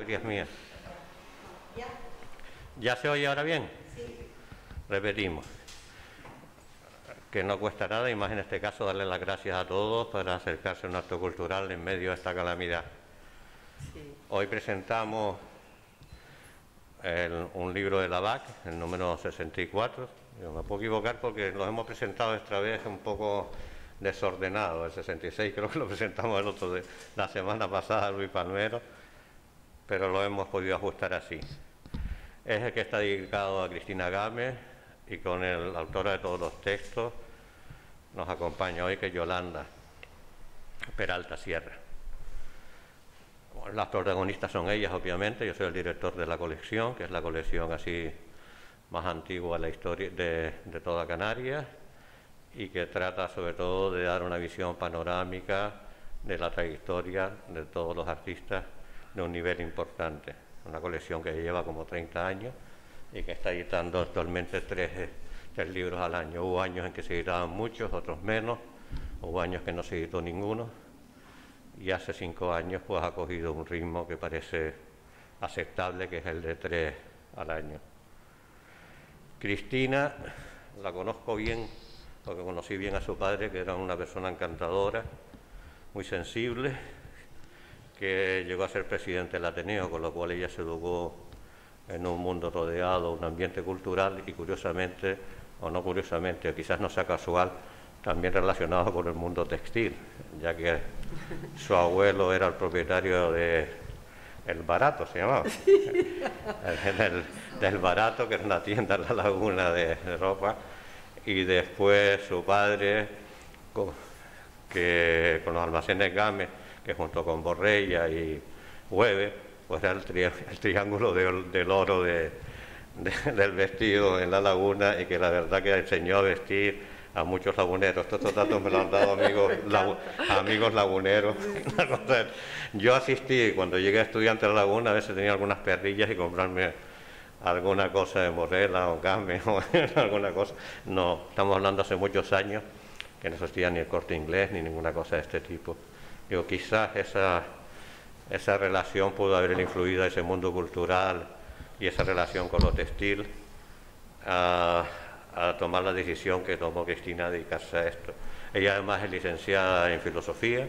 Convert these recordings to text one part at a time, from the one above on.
crías mías. ¿Ya se oye ahora bien? Sí. Repetimos. Que no cuesta nada, y más en este caso, darle las gracias a todos para acercarse a un acto cultural en medio de esta calamidad. Sí. Hoy presentamos un libro de la BAC, el número 64. Yo me puedo equivocar porque los hemos presentado esta vez un poco desordenado. El 66 creo que lo presentamos la semana pasada, Luis Palmero, pero lo hemos podido ajustar así. Es el que está dedicado a Cristina Gámez, y con la autora de todos los textos nos acompaña hoy, que es Yolanda Peralta Sierra. Las protagonistas son ellas, obviamente. Yo soy el director de la colección, que es la colección así más antigua de la historia de toda Canarias, y que trata sobre todo de dar una visión panorámica de la trayectoria de todos los artistas de un nivel importante. Una colección que lleva como 30 años y que está editando actualmente tres libros al año. Hubo años en que se editaban muchos, otros menos. Hubo años que no se editó ninguno. Y hace 5 años pues ha cogido un ritmo que parece aceptable, que es el de 3 al año. Cristina la conozco bien, porque conocí bien a su padre, que era una persona encantadora, muy sensible, que llegó a ser presidente del Ateneo, con lo cual ella se educó en un mundo rodeado, un ambiente cultural, y curiosamente, o no curiosamente, o quizás no sea casual, también relacionado con el mundo textil, ya que su abuelo era el propietario de El Barato, se llamaba, del Barato, que era una tienda en la laguna de ropa, y después su padre, con los almacenes Gámez, que junto con Borrella y Hueve, pues era el triángulo del oro del vestido en la laguna, y que la verdad que enseñó a vestir a muchos laguneros. Estos datos me lo han dado amigos laguneros. Yo asistí, cuando llegué a estudiante a la laguna, a veces tenía algunas perrillas y comprarme alguna cosa de Morela o Gámez o alguna cosa. No, estamos hablando hace muchos años, que no existía ni el Corte Inglés ni ninguna cosa de este tipo. Digo, quizás esa relación pudo haber influido a ese mundo cultural y esa relación con lo textil a tomar la decisión que tomó Cristina de dedicarse a esto. Ella además es licenciada en filosofía,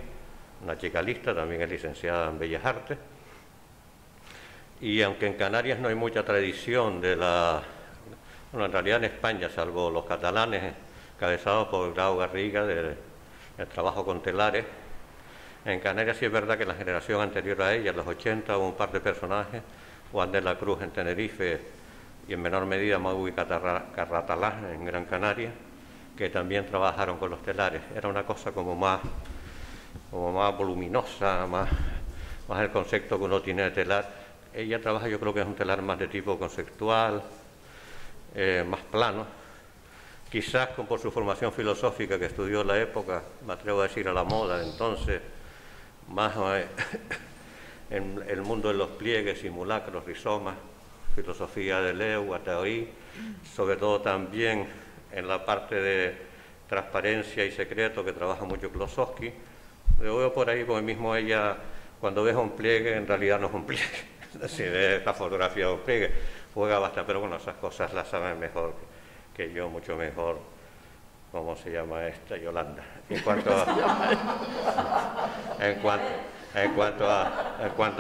una chica lista, también es licenciada en Bellas Artes, y aunque en Canarias no hay mucha tradición bueno, en realidad en España, salvo los catalanes, cabezados por Grau Garriga, del trabajo con telares, en Canarias sí es verdad que en la generación anterior a ella, en los 80, hubo un par de personajes, Juan de la Cruz en Tenerife y en menor medida Maui Carratalá en Gran Canaria, que también trabajaron con los telares. Era una cosa como más voluminosa, más el concepto que uno tiene de telar. Ella trabaja, yo creo que es un telar más de tipo conceptual, más plano, quizás por su formación filosófica que estudió en la época, me atrevo a decir a la moda entonces, más en el mundo de los pliegues, simulacros, rizomas, filosofía de Leu, Guattari, sobre todo también en la parte de transparencia y secreto, que trabaja mucho Klosowski. Lo veo por ahí, porque mismo ella, cuando ves un pliegue, en realidad no es un pliegue, es decir, es la fotografía de un pliegue, juega bastante, pero bueno, esas cosas las saben mejor que yo, mucho mejor. ¿Cómo se llama esta? Yolanda. En cuanto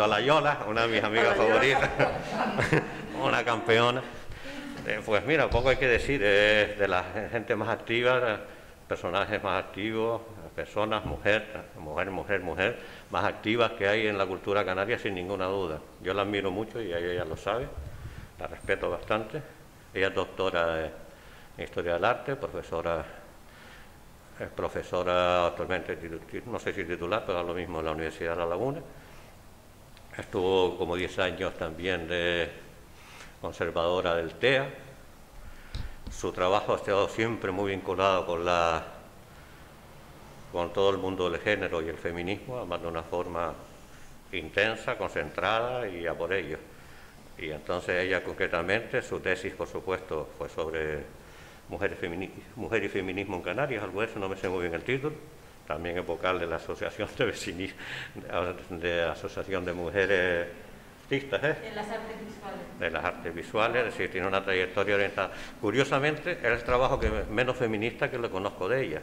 a la Yola, una de mis amigas favoritas, una campeona, pues mira, poco hay que decir, es de la gente más activa, personajes más activos, personas, mujer, más activas que hay en la cultura canaria, sin ninguna duda. Yo la admiro mucho y ella lo sabe, la respeto bastante. Ella es doctora en Historia del Arte, es profesora actualmente, no sé si titular, pero lo mismo en la Universidad de La Laguna. Estuvo como 10 años también de conservadora del TEA. Su trabajo ha estado siempre muy vinculado con todo el mundo del género y el feminismo, además de una forma intensa, concentrada y a por ello. Y entonces ella concretamente, su tesis por supuesto fue sobre mujer y feminismo en Canarias, algo de eso, no me sé muy bien el título. También es vocal de la Asociación de Asociación de Mujeres artistas, En las artes visuales. De las artes visuales, es decir, tiene una trayectoria orientada. Curiosamente, es el trabajo menos feminista que le conozco de ella.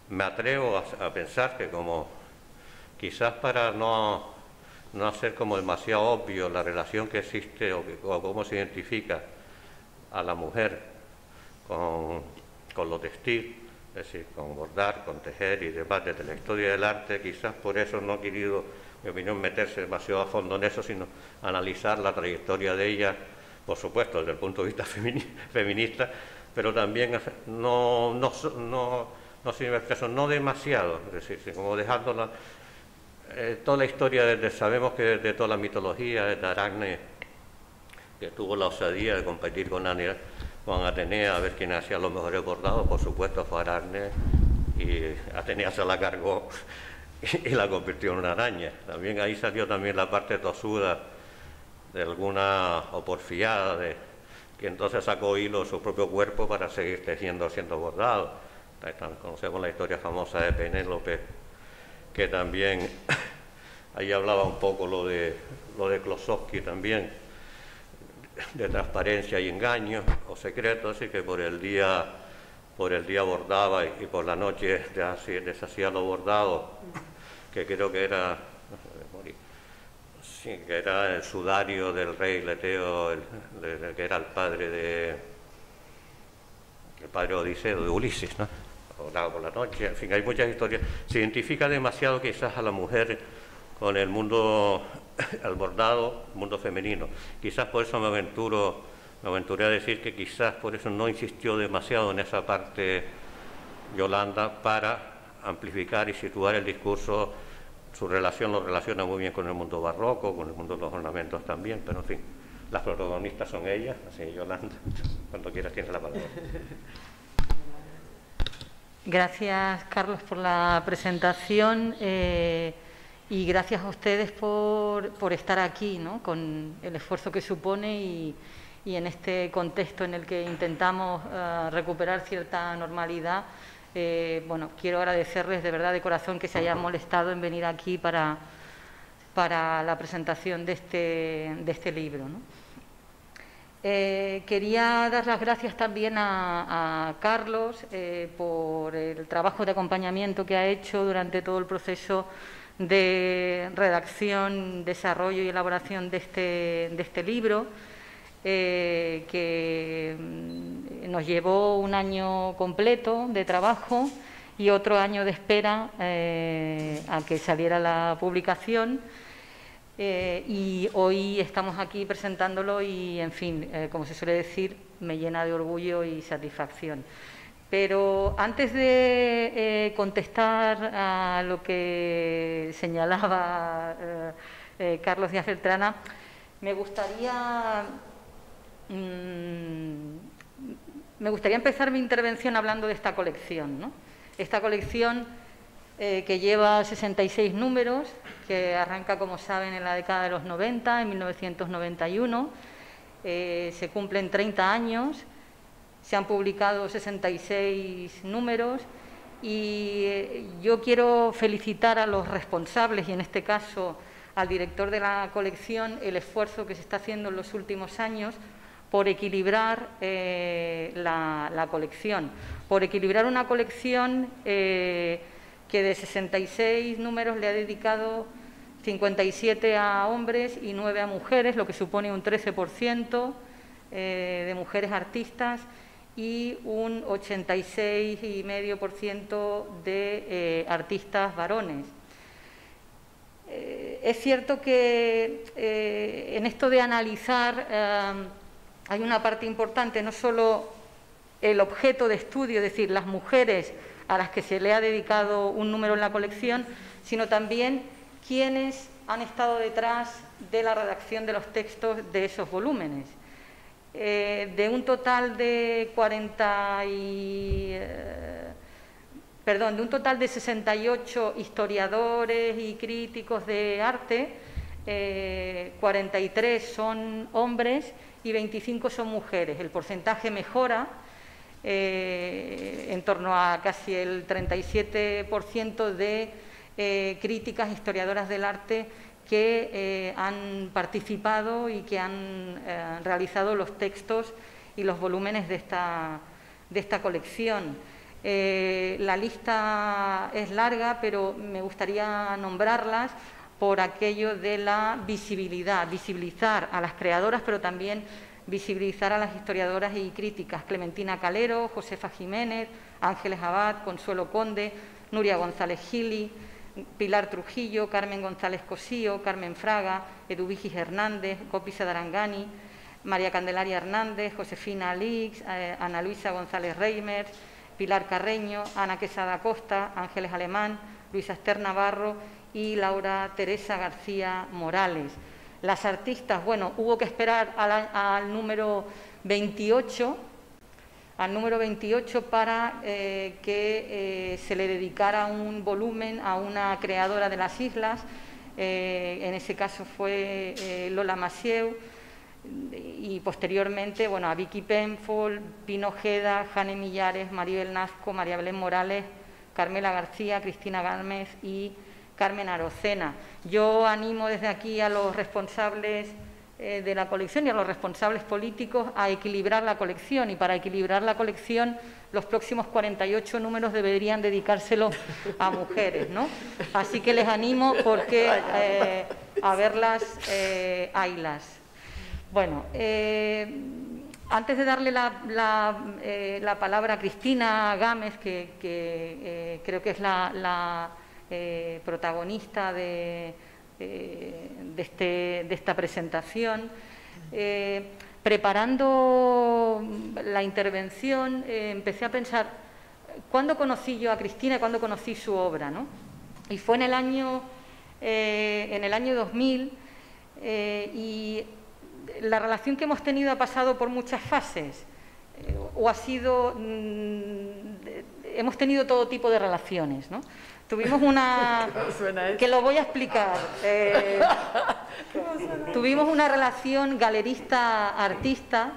Me atrevo a pensar que como quizás para no hacer como demasiado obvio la relación que existe o cómo se identifica a la mujer con lo textil, es decir, con bordar, con tejer y demás, desde la historia del arte, quizás por eso no ha querido, en mi opinión, meterse demasiado a fondo en eso, sino analizar la trayectoria de ella, por supuesto, desde el punto de vista feminista, pero también no demasiado, es decir, como dejándola toda la historia, sabemos que desde toda la mitología, desde Aracne, que tuvo la osadía de competir con Atenea a ver quién hacía los mejores bordados, por supuesto fue Aracne, y Atenea se la cargó y la convirtió en una araña. También ahí salió también la parte tosuda de alguna, o porfiada, que entonces sacó hilo de su propio cuerpo para seguir tejiendo, haciendo bordados. Conocemos la historia famosa de Penélope, que también ahí hablaba un poco lo de Klosowski también, de transparencia y engaño o secreto, así que por el día bordaba y por la noche deshacía lo bordado, que creo que era que era el sudario del rey Leteo, que era el padre Odiseo, de Ulises, ¿no? Bordaba por la noche, en fin, hay muchas historias. Se identifica demasiado quizás a la mujer con el mundo, al bordado, mundo femenino. Quizás por eso me aventuré a decir que quizás por eso no insistió demasiado en esa parte Yolanda, para amplificar y situar el discurso. Su relación lo relaciona muy bien con el mundo barroco, con el mundo de los ornamentos también, pero en fin, las protagonistas son ellas, así Yolanda, cuando quieras tienes la palabra. Gracias, Carlos, por la presentación. Y gracias a ustedes por estar aquí, ¿no? Con el esfuerzo que supone y en este contexto en el que intentamos recuperar cierta normalidad. Bueno, quiero agradecerles de verdad de corazón que se hayan molestado en venir aquí para la presentación de este libro, ¿no? Quería dar las gracias también a Carlos por el trabajo de acompañamiento que ha hecho durante todo el proceso de redacción, desarrollo y elaboración de este libro, que nos llevó un año completo de trabajo y otro año de espera a que saliera la publicación. Y hoy estamos aquí presentándolo y, en fin, como se suele decir, me llena de orgullo y satisfacción. Pero antes de contestar a lo que señalaba Carlos Díaz Beltrana, me gustaría empezar mi intervención hablando de esta colección, ¿no? Esta colección que lleva 66 números, que arranca, como saben, en la década de los 90, en 1991, se cumplen 30 años. Se han publicado 66 números y yo quiero felicitar a los responsables y, en este caso, al director de la colección, el esfuerzo que se está haciendo en los últimos años por equilibrar la colección, por equilibrar una colección que de 66 números le ha dedicado 57 a hombres y 9 a mujeres, lo que supone un 13% de mujeres artistas y un 86,5% de artistas varones. Es cierto que en esto de analizar hay una parte importante, no solo el objeto de estudio, es decir, las mujeres a las que se le ha dedicado un número en la colección, sino también quiénes han estado detrás de la redacción de los textos de esos volúmenes. De un total de 68 historiadores y críticos de arte, 43 son hombres y 25 son mujeres. El porcentaje mejora en torno a casi el 37% de críticas historiadoras del arte que han participado y que han realizado los textos y los volúmenes de esta colección. La lista es larga, pero me gustaría nombrarlas por aquello de la visibilidad, visibilizar a las creadoras, pero también visibilizar a las historiadoras y críticas: Clementina Calero, Josefa Jiménez, Ángeles Abad, Consuelo Conde, Nuria González Gili, Pilar Trujillo, Carmen González Cosío, Carmen Fraga, Eduvigis Hernández, Gopi Sadarangani, María Candelaria Hernández, Josefina Alix, Ana Luisa González Reimers, Pilar Carreño, Ana Quesada Costa, Ángeles Alemán, Luisa Esther Navarro y Laura Teresa García Morales. Las artistas, bueno, hubo que esperar al número 28, para que se le dedicara un volumen a una creadora de las islas. En ese caso fue Lola Massieu, y posteriormente, bueno, a Vicky Penfold, Pino Ojeda, Jane Millares, Maribel Nazco, María Belén Morales, Carmela García, Cristina Gámez y Carmen Arocena. Yo animo desde aquí a los responsables de la colección y a los responsables políticos a equilibrar la colección, y para equilibrar la colección los próximos 48 números deberían dedicárselo a mujeres, ¿no? Así que les animo porque a verlas, haylas. Bueno, antes de darle la palabra a Cristina Gámez, que creo que es la protagonista de esta presentación, preparando la intervención, empecé a pensar cuándo conocí yo a Cristina y cuándo conocí su obra, ¿no? Y fue en el año 2000, y la relación que hemos tenido ha pasado por muchas fases, o ha sido... hemos tenido todo tipo de relaciones, ¿no? Tuvimos una... que lo voy a explicar. Tuvimos una relación galerista-artista,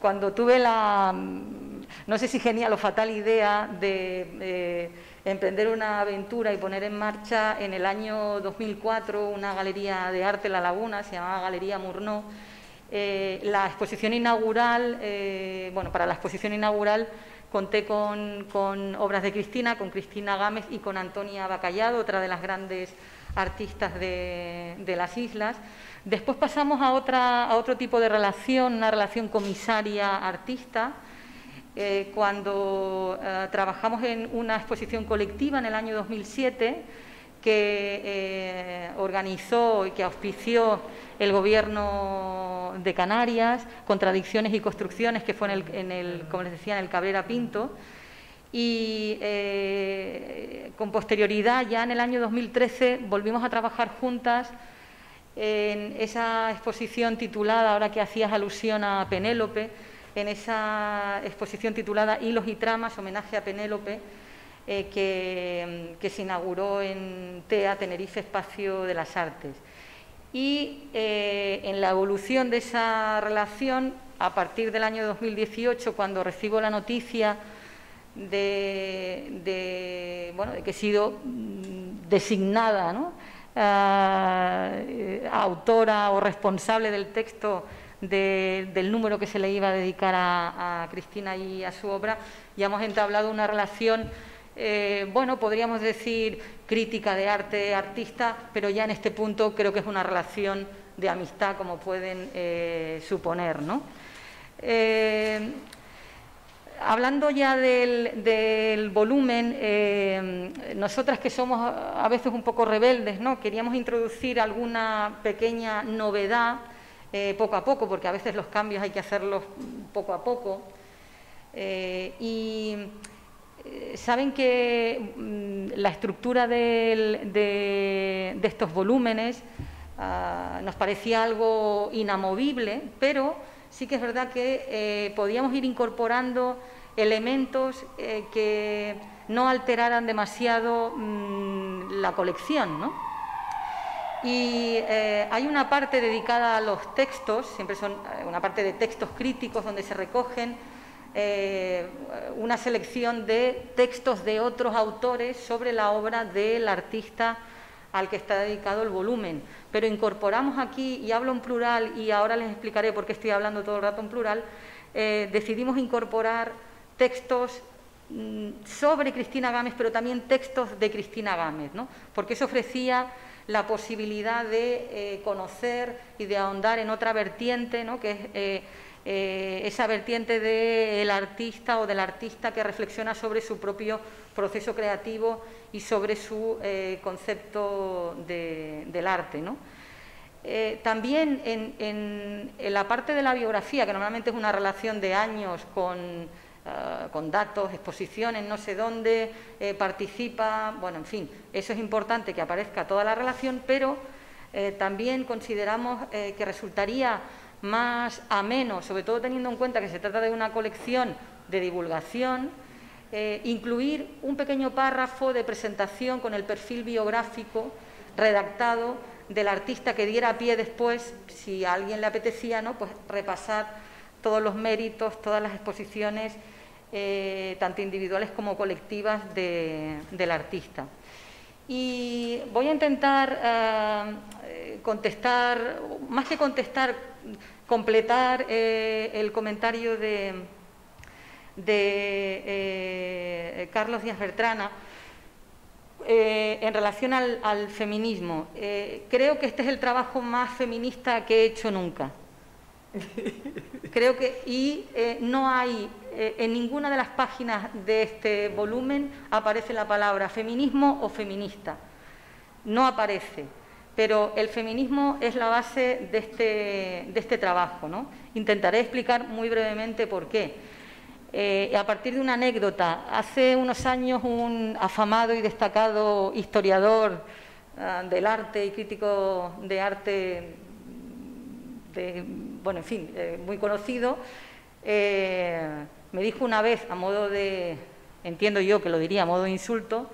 cuando tuve la, no sé si genial o fatal idea de emprender una aventura y poner en marcha en el año 2004 una galería de arte en La Laguna, se llamaba Galería Murnau. La exposición inaugural, bueno, para la exposición inaugural conté con obras de Cristina, con Cristina Gámez y con Antonia Bacallado, otra de las grandes artistas de las islas. Después pasamos a otro tipo de relación, una relación comisaria-artista, cuando trabajamos en una exposición colectiva en el año 2007 que organizó y que auspició el Gobierno de Canarias, Contradicciones y Construcciones, que fue como les decía, en el Cabrera Pinto, y con posterioridad, ya en el año 2013, volvimos a trabajar juntas en esa exposición titulada, ahora que hacías alusión a Penélope, en esa exposición titulada Hilos y Tramas, homenaje a Penélope, que se inauguró en TEA, Tenerife Espacio de las Artes. Y en la evolución de esa relación, a partir del año 2018, cuando recibo la noticia de que he sido designada, ¿no?, autora o responsable del texto del número que se le iba a dedicar a Cristina y a su obra, ya hemos entablado una relación, bueno, podríamos decir crítica de arte, artista, pero ya en este punto creo que es una relación de amistad, como pueden suponer, ¿no? Hablando ya del volumen, nosotras que somos a veces un poco rebeldes, ¿no?, queríamos introducir alguna pequeña novedad poco a poco, porque a veces los cambios hay que hacerlos poco a poco. Y saben que la estructura de estos volúmenes nos parecía algo inamovible, pero sí que es verdad que podíamos ir incorporando elementos que no alteraran demasiado la colección, ¿no? Y hay una parte dedicada a los textos, siempre son una parte de textos críticos donde se recogen una selección de textos de otros autores sobre la obra del artista al que está dedicado el volumen. Pero incorporamos aquí, y hablo en plural, y ahora les explicaré por qué estoy hablando todo el rato en plural, decidimos incorporar textos sobre Cristina Gámez, pero también textos de Cristina Gámez, ¿no? Porque eso ofrecía la posibilidad de conocer y de ahondar en otra vertiente, ¿no? Que es esa vertiente del artista o del artista que reflexiona sobre su propio proceso creativo y sobre su concepto del arte, ¿no? También en la parte de la biografía, que normalmente es una relación de años con datos, exposiciones, no sé dónde, participa, bueno, en fin, eso es importante que aparezca toda la relación, pero también consideramos que resultaría más ameno, sobre todo teniendo en cuenta que se trata de una colección de divulgación, incluir un pequeño párrafo de presentación con el perfil biográfico redactado del artista que diera pie después, si a alguien le apetecía, ¿no?, pues repasar todos los méritos, todas las exposiciones, tanto individuales como colectivas del artista. Y voy a intentar contestar, más que contestar, completar el comentario de Carlos Díaz Bertrana en relación al feminismo. Creo que este es el trabajo más feminista que he hecho nunca. Creo que no hay en ninguna de las páginas de este volumen aparece la palabra feminismo o feminista. No aparece, pero el feminismo es la base de este trabajo, ¿no? Intentaré explicar muy brevemente por qué. A partir de una anécdota, hace unos años un afamado y destacado historiador del arte y crítico de arte, bueno, en fin, muy conocido, me dijo una vez, a modo de, entiendo yo que lo diría a modo de insulto,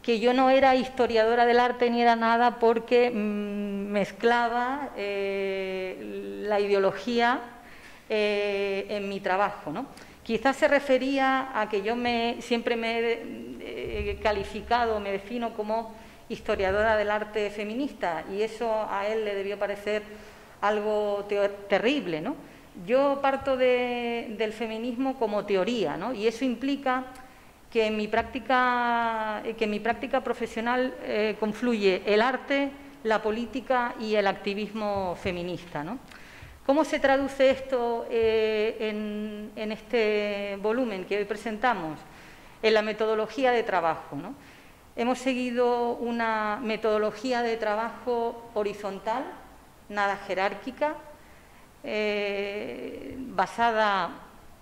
que yo no era historiadora del arte ni era nada porque mezclaba la ideología en mi trabajo, ¿no? Quizás se refería a que yo siempre me he calificado, me defino como historiadora del arte feminista, y eso a él le debió parecer algo terrible, ¿no? Yo parto del feminismo como teoría, ¿no? Y eso implica que en mi práctica profesional confluye el arte, la política y el activismo feminista, ¿no? ¿Cómo se traduce esto en este volumen que hoy presentamos? En la metodología de trabajo, ¿no? Hemos seguido una metodología de trabajo horizontal, nada jerárquica, basada,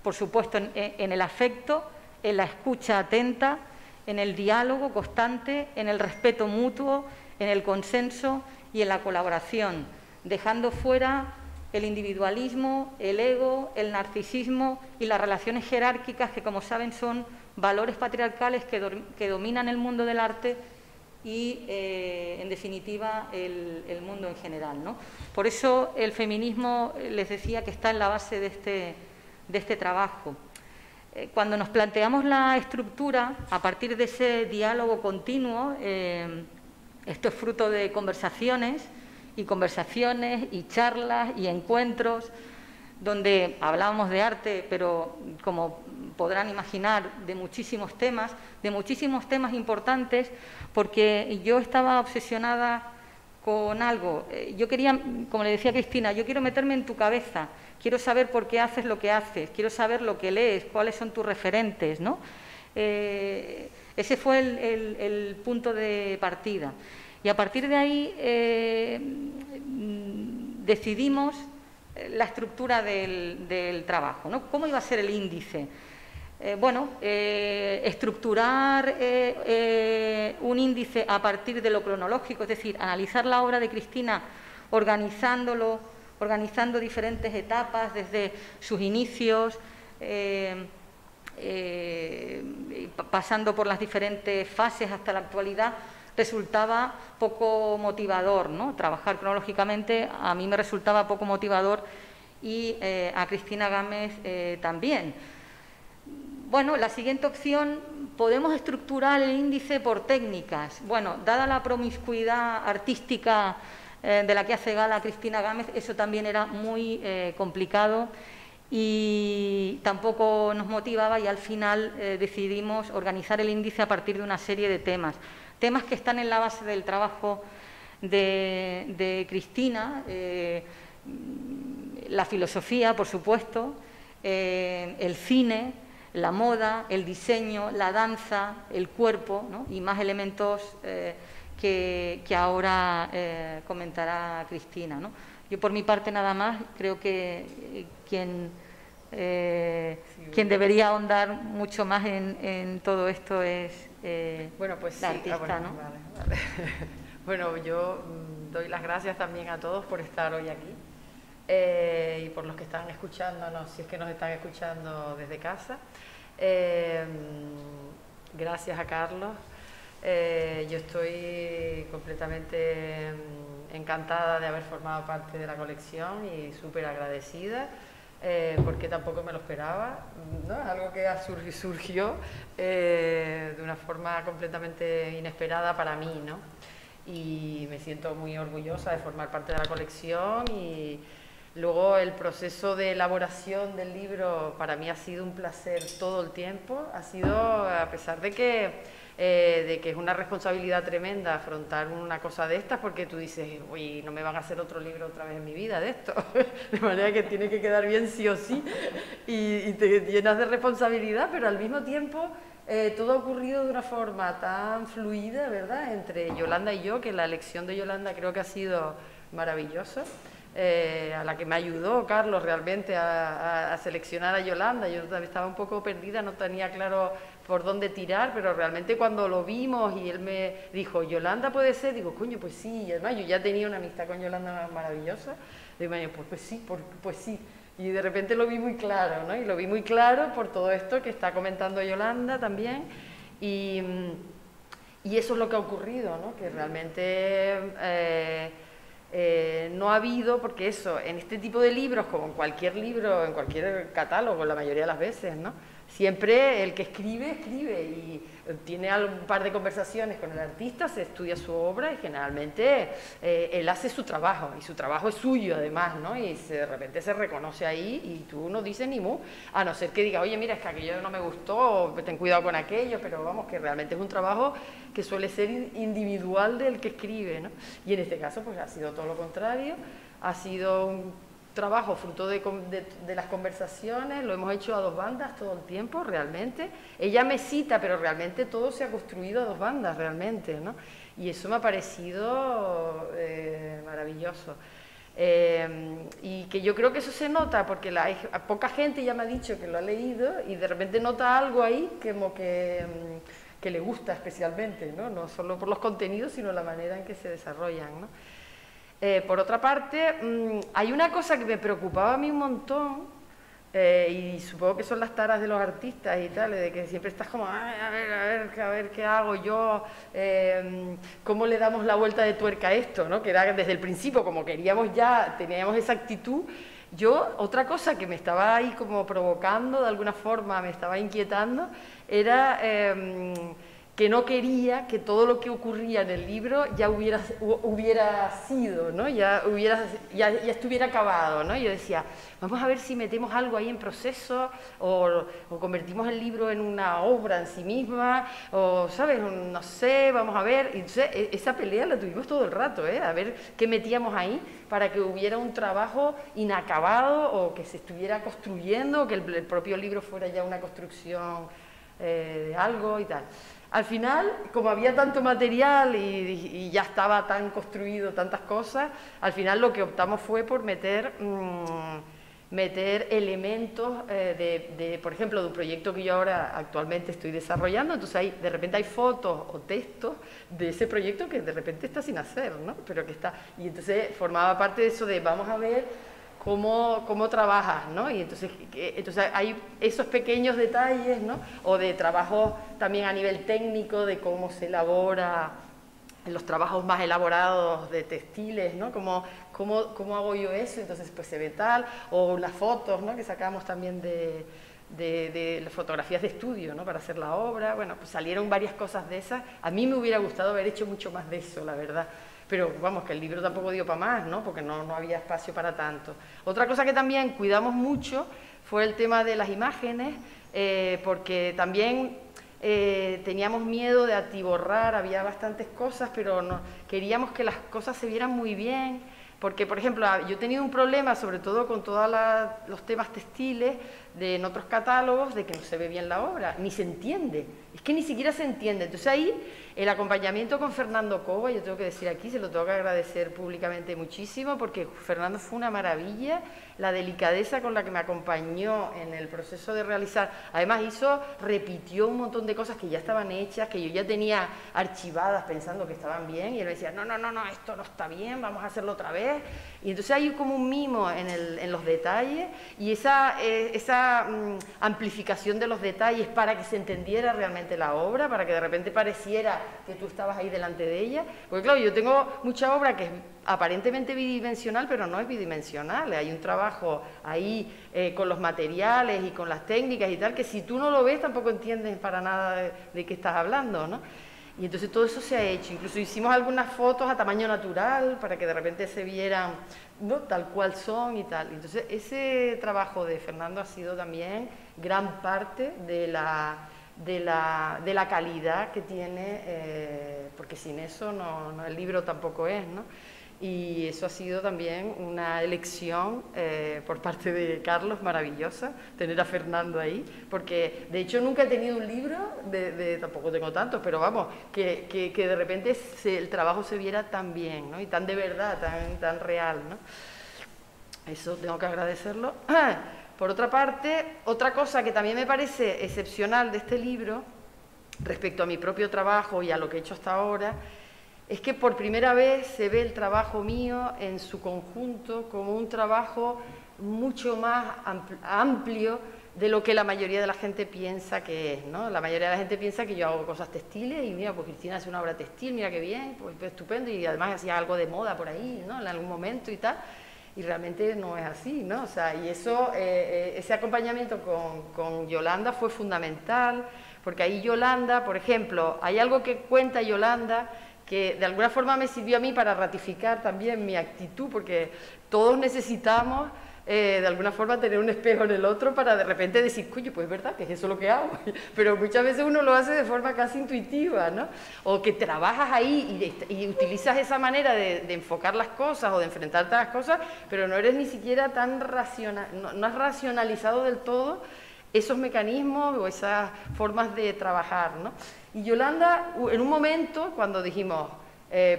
por supuesto, en el afecto, en la escucha atenta, en el diálogo constante, en el respeto mutuo, en el consenso y en la colaboración, dejando fuera el individualismo, el ego, el narcisismo y las relaciones jerárquicas que, como saben, son valores patriarcales que dominan el mundo del arte y, en definitiva, el mundo en general, ¿no? Por eso el feminismo, les decía, que está en la base de este trabajo. Cuando nos planteamos la estructura, a partir de ese diálogo continuo, esto es fruto de conversaciones y charlas y encuentros, donde hablábamos de arte, pero como podrán imaginar, de muchísimos temas importantes, porque yo estaba obsesionada con algo. Yo quería, como le decía a Cristina, yo quiero meterme en tu cabeza, quiero saber por qué haces lo que haces, quiero saber lo que lees, cuáles son tus referentes, ¿no? Ese fue el punto de partida. Y a partir de ahí decidimos la estructura del trabajo, ¿no? ¿Cómo iba a ser el índice? Estructurar un índice a partir de lo cronológico, es decir, analizar la obra de Cristina organizando diferentes etapas desde sus inicios, pasando por las diferentes fases hasta la actualidad, resultaba poco motivador, ¿no? Trabajar cronológicamente a mí me resultaba poco motivador y a Cristina Gámez también. Bueno, la siguiente opción podemos estructurar el índice por técnicas. Bueno, dada la promiscuidad artística de la que hace gala Cristina Gámez, eso también era muy complicado y tampoco nos motivaba, y al final decidimos organizar el índice a partir de una serie de temas que están en la base del trabajo de Cristina, la filosofía, por supuesto, el cine, la moda, el diseño, la danza, el cuerpo, ¿no? Y más elementos que ahora comentará Cristina, ¿no? Yo por mi parte nada más, creo que quien debería ahondar mucho más en todo esto es bueno, pues la sí, artista, bueno, ¿no? Vale. Bueno, yo doy las gracias también a todos por estar hoy aquí y por los que están escuchándonos, si es que nos están escuchando desde casa. Gracias a Carlos. Yo estoy completamente encantada de haber formado parte de la colección y súper agradecida, porque tampoco me lo esperaba, ¿no? Es algo que surgió de una forma completamente inesperada para mí, ¿no? Y me siento muy orgullosa de formar parte de la colección, y luego el proceso de elaboración del libro para mí ha sido un placer todo el tiempo. Ha sido, a pesar de que es una responsabilidad tremenda afrontar una cosa de estas, porque tú dices, uy, no me van a hacer otro libro otra vez en mi vida de esto, de manera que tiene que quedar bien sí o sí, y te llenas de responsabilidad, pero al mismo tiempo todo ha ocurrido de una forma tan fluida, ¿verdad?, entre Yolanda y yo, que la elección de Yolanda creo que ha sido maravillosa. A la que me ayudó Carlos realmente a seleccionar a Yolanda. Yo estaba un poco perdida, no tenía claro por dónde tirar, pero realmente cuando lo vimos y él me dijo, Yolanda puede ser, digo, coño, pues sí, y además yo ya tenía una amistad con Yolanda maravillosa, digo, pues sí, pues sí, y de repente lo vi muy claro, ¿no? Y lo vi muy claro por todo esto que está comentando Yolanda también, y eso es lo que ha ocurrido, ¿no? Que realmente no ha habido, porque eso, en este tipo de libros, como en cualquier libro, en cualquier catálogo, la mayoría de las veces, ¿no?, siempre el que escribe y tiene un par de conversaciones con el artista, se estudia su obra y generalmente él hace su trabajo, y su trabajo es suyo además, ¿no? Y de repente se reconoce ahí y tú no dices ni mu, a no ser que diga, oye, mira, es que aquello no me gustó, ten cuidado con aquello, pero vamos, que realmente es un trabajo que suele ser individual del que escribe, ¿no? Y en este caso pues ha sido todo lo contrario, ha sido un trabajo fruto de las conversaciones, lo hemos hecho a dos bandas todo el tiempo, realmente. Ella me cita, pero realmente todo se ha construido a dos bandas, realmente, ¿no? Y eso me ha parecido maravilloso. Y que yo creo que eso se nota, porque poca gente ya me ha dicho que lo ha leído y de repente nota algo ahí como que le gusta especialmente, ¿no? No solo por los contenidos, sino la manera en que se desarrollan, ¿no? Por otra parte, hay una cosa que me preocupaba a mí un montón, y supongo que son las taras de los artistas y tal, de que siempre estás como, a ver qué hago yo, cómo le damos la vuelta de tuerca a esto, ¿no? Que era desde el principio, como queríamos ya, teníamos esa actitud. Yo, otra cosa que me estaba ahí como provocando, de alguna forma, me estaba inquietando, era que no quería que todo lo que ocurría en el libro ya hubiera sido, ¿no? ya estuviera acabado, ¿no? Yo decía, vamos a ver si metemos algo ahí en proceso, o convertimos el libro en una obra en sí misma, o, ¿sabes? No sé, vamos a ver. Y entonces, esa pelea la tuvimos todo el rato, a ver qué metíamos ahí para que hubiera un trabajo inacabado, o que se estuviera construyendo, o que el propio libro fuera ya una construcción de algo y tal. Al final, como había tanto material y ya estaba tan construido tantas cosas, al final lo que optamos fue por meter elementos por ejemplo, de un proyecto que yo ahora actualmente estoy desarrollando. Entonces de repente hay fotos o textos de ese proyecto que de repente está sin hacer, ¿no? Pero que está, y entonces formaba parte de eso de vamos a ver cómo trabajas, ¿no? Y entonces hay esos pequeños detalles, ¿no? O de trabajo también a nivel técnico, de cómo se elabora en los trabajos más elaborados de textiles, ¿no? ¿Cómo hago yo eso? Entonces pues se ve tal, o las fotos, ¿no? Que sacamos también de de las fotografías de estudio, ¿no? Para hacer la obra. Bueno, pues salieron varias cosas de esas. A mí me hubiera gustado haber hecho mucho más de eso, la verdad. Pero vamos, que el libro tampoco dio para más, ¿no? Porque no había espacio para tanto. Otra cosa que también cuidamos mucho fue el tema de las imágenes, porque también teníamos miedo de atiborrar, había bastantes cosas, pero queríamos que las cosas se vieran muy bien. Porque, por ejemplo, yo he tenido un problema, sobre todo con todos los temas textiles, en otros catálogos, de que no se ve bien la obra, ni se entiende, es que ni siquiera se entiende. Entonces ahí, el acompañamiento con Fernando Cova, yo tengo que decir aquí, se lo tengo que agradecer públicamente muchísimo, porque Fernando fue una maravilla, la delicadeza con la que me acompañó en el proceso de realizar. Además repitió un montón de cosas que ya estaban hechas, que yo ya tenía archivadas pensando que estaban bien, y él me decía, no, esto no está bien, vamos a hacerlo otra vez. Y entonces hay como un mimo en los detalles, y esa amplificación de los detalles para que se entendiera realmente la obra, para que de repente pareciera que tú estabas ahí delante de ella. Porque claro, yo tengo mucha obra que es aparentemente bidimensional, pero no es bidimensional. Hay un trabajo ahí con los materiales y con las técnicas y tal, que si tú no lo ves tampoco entiendes para nada de qué estás hablando, ¿no? Y entonces todo eso se ha hecho. Incluso hicimos algunas fotos a tamaño natural para que de repente se vieran, ¿no?, tal cual son y tal. Entonces ese trabajo de Fernando ha sido también gran parte de la calidad que tiene, porque sin eso el libro tampoco es, ¿no? Y eso ha sido también una elección por parte de Carlos maravillosa, tener a Fernando ahí, porque de hecho nunca he tenido un libro, tampoco tengo tantos, pero vamos, que de repente el trabajo se viera tan bien, ¿no? Y tan de verdad, tan real, ¿no? Eso tengo que agradecerlo. Por otra parte, otra cosa que también me parece excepcional de este libro, respecto a mi propio trabajo y a lo que he hecho hasta ahora, es que por primera vez se ve el trabajo mío en su conjunto como un trabajo mucho más amplio de lo que la mayoría de la gente piensa que es, ¿no? La mayoría de la gente piensa que yo hago cosas textiles y mira, pues Cristina hace una obra textil, mira qué bien, pues estupendo, y además hacía algo de moda por ahí, ¿no?, en algún momento y tal, y realmente no es así, ¿no? O sea, y eso, ese acompañamiento con Yolanda fue fundamental, porque ahí Yolanda, por ejemplo, hay algo que cuenta Yolanda que de alguna forma me sirvió a mí para ratificar también mi actitud, porque todos necesitamos de alguna forma tener un espejo en el otro para de repente decir, coño, pues es verdad que es eso lo que hago, pero muchas veces uno lo hace de forma casi intuitiva, ¿no? O que trabajas ahí y utilizas esa manera de enfocar las cosas o de enfrentarte a las cosas, pero no eres ni siquiera tan racional, no has racionalizado del todo esos mecanismos o esas formas de trabajar, ¿no? Y Yolanda, en un momento, cuando dijimos,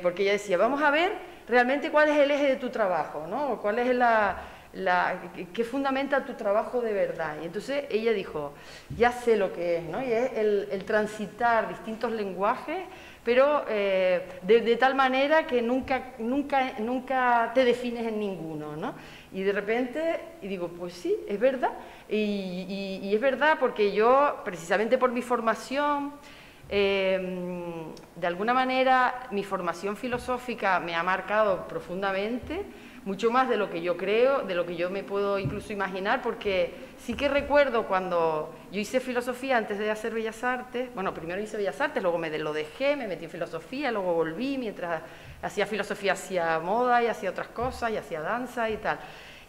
porque ella decía, vamos a ver realmente cuál es el eje de tu trabajo, ¿no? O cuál es qué fundamenta tu trabajo de verdad. Y entonces ella dijo, ya sé lo que es, ¿no? Y es el transitar distintos lenguajes, pero de tal manera que nunca te defines en ninguno, ¿no? Y de repente, y digo, pues sí, es verdad. Y es verdad porque yo, precisamente por mi formación, de alguna manera mi formación filosófica me ha marcado profundamente, mucho más de lo que yo creo, de lo que yo me puedo incluso imaginar, porque sí que recuerdo cuando yo hice filosofía antes de hacer Bellas Artes, bueno, primero hice Bellas Artes, luego lo dejé, me metí en filosofía, luego volví, mientras hacía filosofía hacía moda y hacía otras cosas y hacía danza y tal.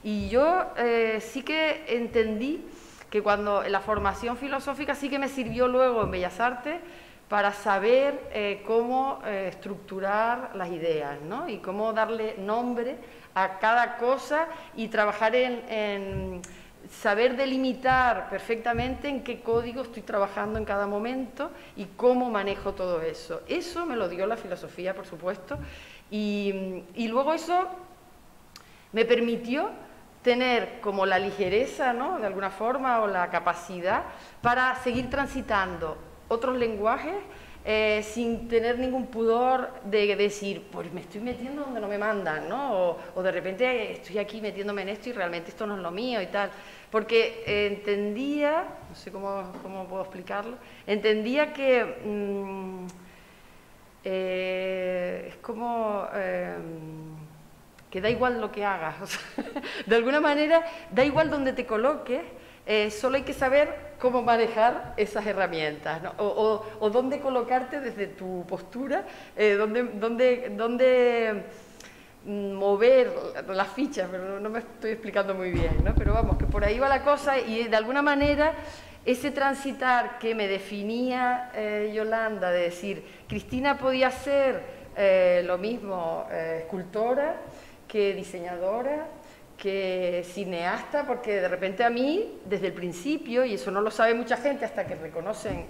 Y yo sí que entendí que cuando la formación filosófica sí que me sirvió luego en Bellas Artes para saber cómo estructurar las ideas, ¿no? Y cómo darle nombre a cada cosa y trabajar en saber delimitar perfectamente en qué código estoy trabajando en cada momento y cómo manejo todo eso. Eso me lo dio la filosofía, por supuesto, y luego eso me permitió tener como la ligereza, ¿no?, de alguna forma, o la capacidad para seguir transitando otros lenguajes sin tener ningún pudor de decir, pues me estoy metiendo donde no me mandan, ¿no? O de repente estoy aquí metiéndome en esto y realmente esto no es lo mío y tal. Porque entendía, no sé cómo puedo explicarlo, entendía que es como que da igual lo que hagas, o sea, de alguna manera da igual donde te coloques, Solo hay que saber cómo manejar esas herramientas, ¿no? O dónde colocarte desde tu postura, dónde mover las fichas, pero no me estoy explicando muy bien, ¿no? Pero vamos, que por ahí va la cosa y de alguna manera ese transitar que me definía Yolanda, de decir, Cristina podía ser lo mismo escultora que diseñadora, que cineasta, porque de repente a mí, desde el principio, y eso no lo sabe mucha gente hasta que reconocen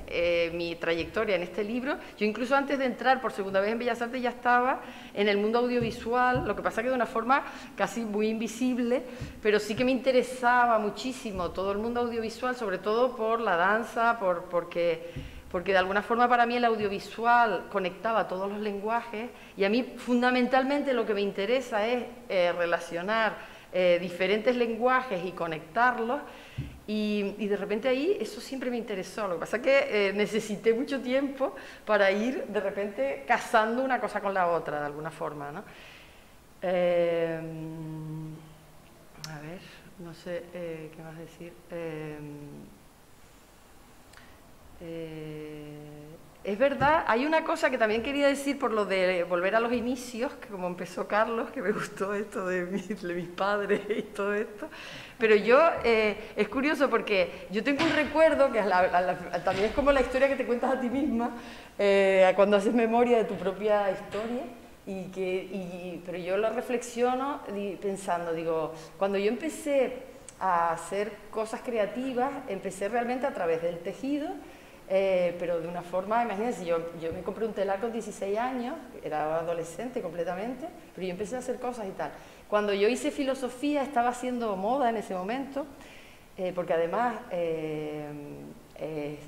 mi trayectoria en este libro, yo incluso antes de entrar por segunda vez en Bellas Artes ya estaba en el mundo audiovisual, lo que pasa que de una forma casi muy invisible, pero sí que me interesaba muchísimo todo el mundo audiovisual, sobre todo por la danza, porque de alguna forma para mí el audiovisual conectaba todos los lenguajes, y a mí fundamentalmente lo que me interesa es relacionar diferentes lenguajes y conectarlos, y de repente ahí eso siempre me interesó. Lo que pasa es que necesité mucho tiempo para ir de repente casando una cosa con la otra de alguna forma, ¿no? A ver, no sé qué más decir. Es verdad, hay una cosa que también quería decir por lo de volver a los inicios, que como empezó Carlos, que me gustó esto de mis padres y todo esto, pero yo, es curioso porque yo tengo un recuerdo, que también es como la historia que te cuentas a ti misma, cuando haces memoria de tu propia historia, pero yo lo reflexiono pensando, digo, cuando yo empecé a hacer cosas creativas, empecé realmente a través del tejido, pero de una forma, imagínense, yo me compré un telar con 16 años, era adolescente completamente, pero yo empecé a hacer cosas y tal. Cuando yo hice filosofía estaba haciendo moda en ese momento, porque además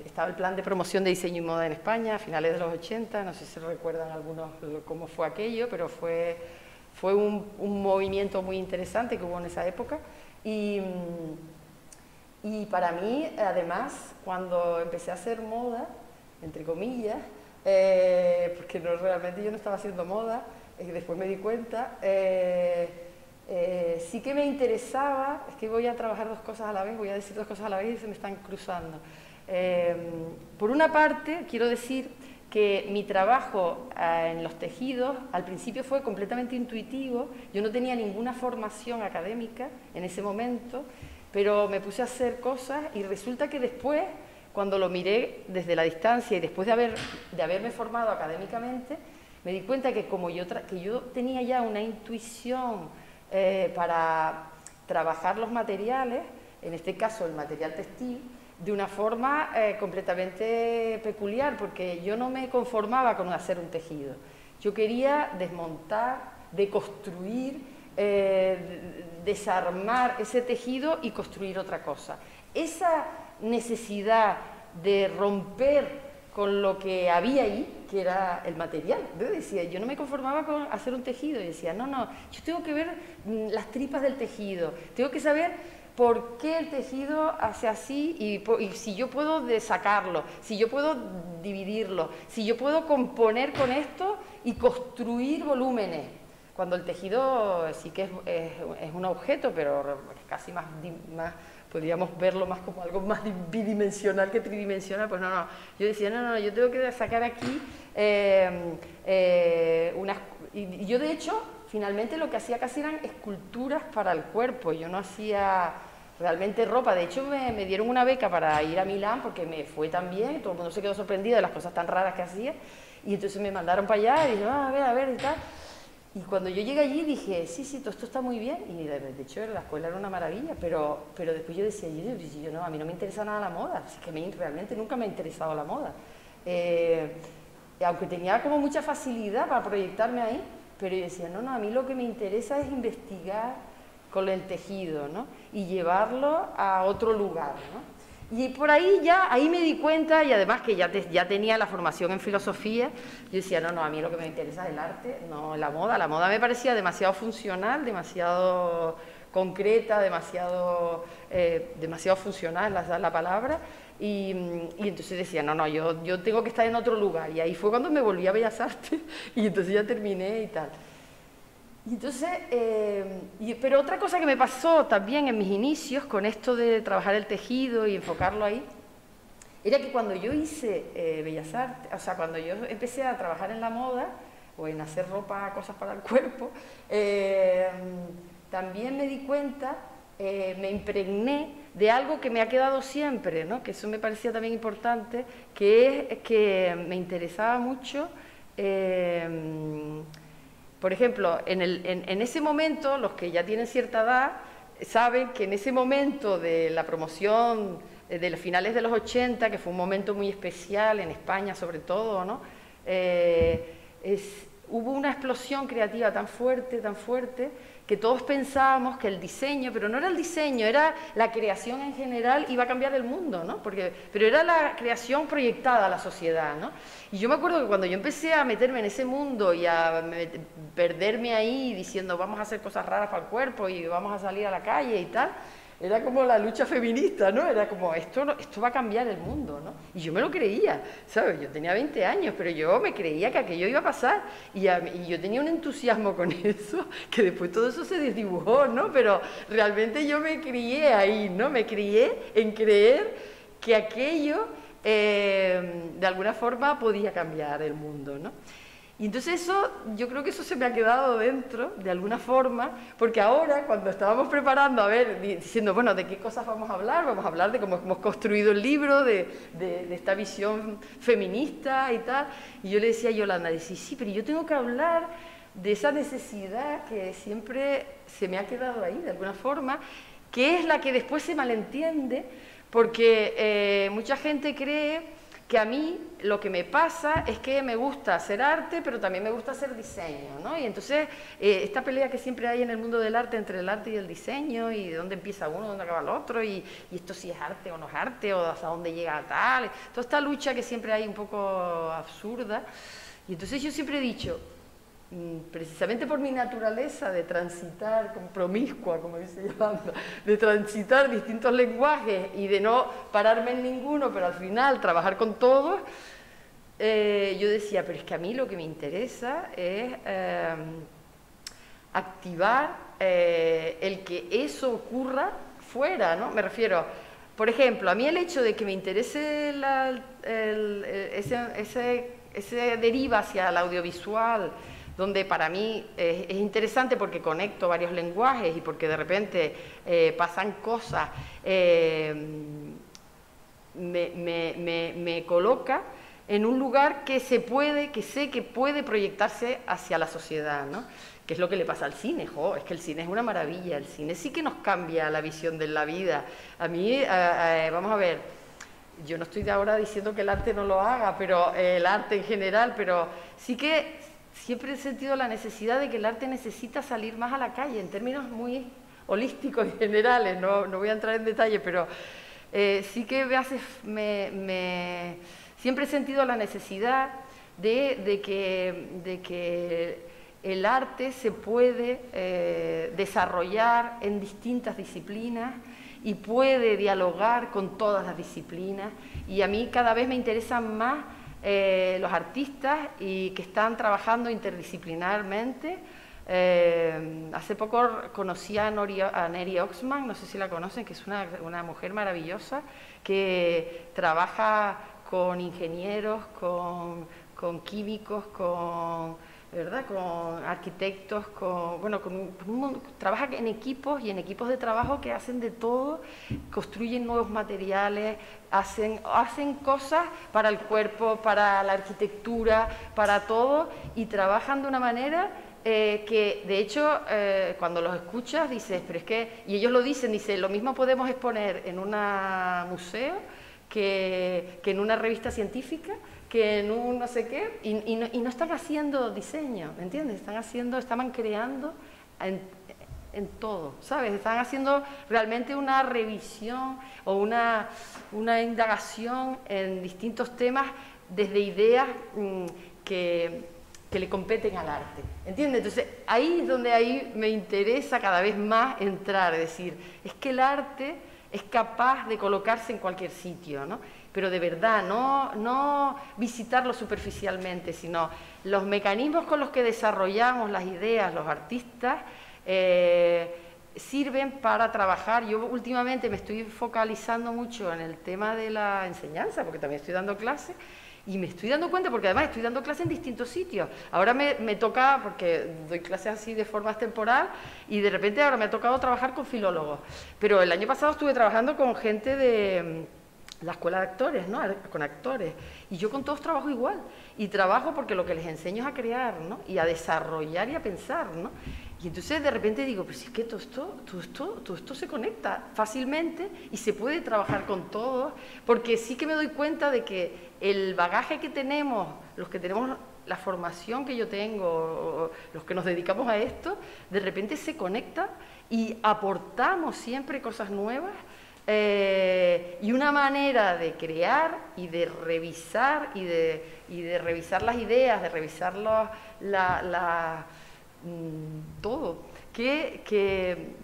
estaba el plan de promoción de diseño y moda en España a finales de los 80, no sé si recuerdan algunos cómo fue aquello, pero fue un movimiento muy interesante que hubo en esa época. Y para mí, además, cuando empecé a hacer moda, entre comillas, porque realmente yo no estaba haciendo moda, después me di cuenta, sí que me interesaba, es que voy a trabajar dos cosas a la vez, voy a decir dos cosas a la vez y se me están cruzando. Por una parte, quiero decir que mi trabajo en los tejidos al principio fue completamente intuitivo, yo no tenía ninguna formación académica en ese momento, pero me puse a hacer cosas y resulta que después, cuando lo miré desde la distancia y después de haberme formado académicamente, me di cuenta que como yo tenía ya una intuición para trabajar los materiales, en este caso el material textil, de una forma completamente peculiar, porque yo no me conformaba con hacer un tejido. Yo quería desmontar, deconstruir, desarmar ese tejido y construir otra cosa. Esa necesidad de romper con lo que había ahí, que era el material. Yo decía, yo no me conformaba con hacer un tejido, y decía, no, yo tengo que ver las tripas del tejido, tengo que saber por qué el tejido hace así y si yo puedo sacarlo, si yo puedo dividirlo, si yo puedo componer con esto y construir volúmenes. Cuando el tejido sí que es un objeto, pero casi más podríamos verlo más como algo más bidimensional que tridimensional, pues no. Yo decía, no, yo tengo que sacar aquí y yo de hecho, finalmente lo que hacía casi eran esculturas para el cuerpo, yo no hacía realmente ropa. De hecho me dieron una beca para ir a Milán porque me fue tan bien, todo el mundo se quedó sorprendido de las cosas tan raras que hacía, y entonces me mandaron para allá y dije, a ver y tal. Y cuando yo llegué allí dije, sí, todo esto está muy bien, y de hecho la escuela era una maravilla, pero después yo decía, yo no, a mí no me interesa nada la moda, así que realmente nunca me ha interesado la moda. Aunque tenía como mucha facilidad para proyectarme ahí, pero yo decía, no, a mí lo que me interesa es investigar con el tejido, ¿no? Y llevarlo a otro lugar, ¿no? Y por ahí ahí me di cuenta, y además que ya tenía la formación en filosofía, yo decía, no, a mí lo que me interesa es el arte, no la moda. La moda me parecía demasiado funcional, demasiado concreta, demasiado funcional, es la palabra, y entonces decía, no, yo tengo que estar en otro lugar, y ahí fue cuando me volví a Bellas Artes, y entonces ya terminé y tal. Y entonces, pero otra cosa que me pasó también en mis inicios con esto de trabajar el tejido y enfocarlo ahí, era que cuando yo hice Bellas Artes, o sea, cuando yo empecé a trabajar en la moda o en hacer ropa, cosas para el cuerpo, también me di cuenta, me impregné de algo que me ha quedado siempre, ¿no? Que eso me parecía también importante, que es que me interesaba mucho. Por ejemplo, en ese momento, los que ya tienen cierta edad, saben que en ese momento de la promoción de los finales de los 80, que fue un momento muy especial en España sobre todo, ¿no? Hubo una explosión creativa tan fuerte, que todos pensábamos que el diseño, pero no era el diseño, era la creación en general, iba a cambiar el mundo, ¿no? Pero era la creación proyectada a la sociedad, ¿no? Y yo me acuerdo que cuando yo empecé a meterme en ese mundo y a perderme ahí diciendo vamos a hacer cosas raras para el cuerpo y vamos a salir a la calle y tal, era como la lucha feminista, ¿no? Era como, esto va a cambiar el mundo, ¿no? Y yo me lo creía, ¿sabes? Yo tenía 20 años, pero yo me creía que aquello iba a pasar. Y yo tenía un entusiasmo con eso, que después todo eso se desdibujó, ¿no? Pero realmente yo me crié ahí, ¿no? Me crié en creer que aquello, de alguna forma, podía cambiar el mundo, ¿no? Y entonces eso, yo creo que eso se me ha quedado dentro, de alguna forma, porque ahora, cuando estábamos preparando, a ver, diciendo, bueno, ¿de qué cosas vamos a hablar de cómo hemos construido el libro, de esta visión feminista y tal, y yo le decía a Yolanda, sí, pero yo tengo que hablar de esa necesidad que siempre se me ha quedado ahí, de alguna forma, que es la que después se malentiende, porque mucha gente cree que a mí lo que me pasa es que me gusta hacer arte, pero también me gusta hacer diseño, ¿no? Y entonces, esta pelea que siempre hay en el mundo del arte, entre el arte y el diseño, y de dónde empieza uno, dónde acaba el otro, y esto sí es arte o no es arte, o hasta dónde llega tal, toda esta lucha que siempre hay un poco absurda. Y entonces yo siempre he dicho, precisamente por mi naturaleza de transitar, como promiscua, como dice Yolanda, de transitar distintos lenguajes y de no pararme en ninguno, pero al final trabajar con todos, yo decía, pero es que a mí lo que me interesa es activar el que eso ocurra fuera, ¿no? Me refiero, por ejemplo, a mí el hecho de que me interese ese deriva hacia el audiovisual, donde para mí es interesante porque conecto varios lenguajes y porque de repente pasan cosas, me coloca en un lugar que sé que puede proyectarse hacia la sociedad, ¿no? Que es lo que le pasa al cine, es que el cine es una maravilla, el cine sí que nos cambia la visión de la vida. A mí, vamos a ver, yo no estoy de ahora diciendo que el arte no lo haga, pero el arte en general, pero sí que siempre he sentido la necesidad de que el arte necesita salir más a la calle, en términos muy holísticos y generales, no voy a entrar en detalle, pero sí que siempre he sentido la necesidad de que el arte se puede desarrollar en distintas disciplinas y puede dialogar con todas las disciplinas, y a mí cada vez me interesan más los artistas y que están trabajando interdisciplinarmente. Hace poco conocí a Neri Oxman, no sé si la conocen, que es una mujer maravillosa que trabaja con ingenieros, con químicos, ¿verdad? Con arquitectos, trabaja en equipos y en equipos de trabajo que hacen de todo, construyen nuevos materiales, hacen cosas para el cuerpo, para la arquitectura, para todo, y trabajan de una manera que de hecho cuando los escuchas dices, pero es que, y ellos lo dicen, lo mismo podemos exponer en un museo que en una revista científica, que en un no sé qué, y no están haciendo diseño, ¿me entiendes? Estaban creando en todo, ¿sabes? Están haciendo realmente una revisión o una indagación en distintos temas desde ideas que le competen al arte, ¿entiendes? Entonces, ahí es donde me interesa cada vez más entrar, es decir, es que el arte es capaz de colocarse en cualquier sitio, ¿no? Pero de verdad, no visitarlo superficialmente, sino los mecanismos con los que desarrollamos las ideas, los artistas, sirven para trabajar. Yo últimamente me estoy focalizando mucho en el tema de la enseñanza, porque también estoy dando clases, y me estoy dando cuenta, porque además estoy dando clases en distintos sitios. Ahora me toca, porque doy clases así de forma temporal, y de repente ahora me ha tocado trabajar con filólogos. Pero el año pasado estuve trabajando con gente de la escuela de actores, ¿no? Con actores. Y yo con todos trabajo igual. Y trabajo porque lo que les enseño es a crear, ¿no? Y a desarrollar y a pensar, ¿no? Y entonces de repente digo, pues es que todo esto se conecta fácilmente y se puede trabajar con todos, porque sí que me doy cuenta de que el bagaje que tenemos, los que tenemos la formación que yo tengo, los que nos dedicamos a esto, de repente se conecta y aportamos siempre cosas nuevas, y una manera de crear y de revisar y de revisar las ideas, de revisar todo, que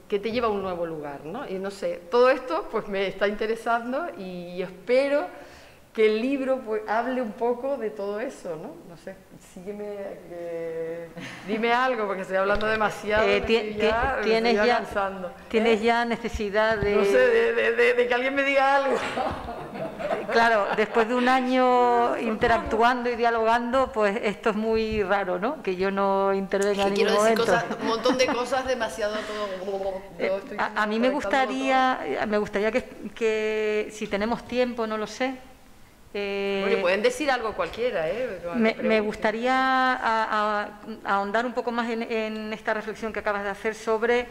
te lleva a un nuevo lugar, ¿no? Y no sé, todo esto pues me está interesando y espero que el libro pues hable un poco de todo eso, ¿no? No sé, sígueme, dime algo, porque estoy hablando demasiado, ¿Tienes ya necesidad de...? No sé, de que alguien me diga algo. Claro, después de un año interactuando y dialogando, pues esto es muy raro, ¿no? Que yo no intervenga en ningún momento. Un montón de cosas demasiado todo... A mí me gustaría que si tenemos tiempo, no lo sé. Bueno, pueden decir algo cualquiera, Me gustaría ahondar un poco más en esta reflexión que acabas de hacer sobre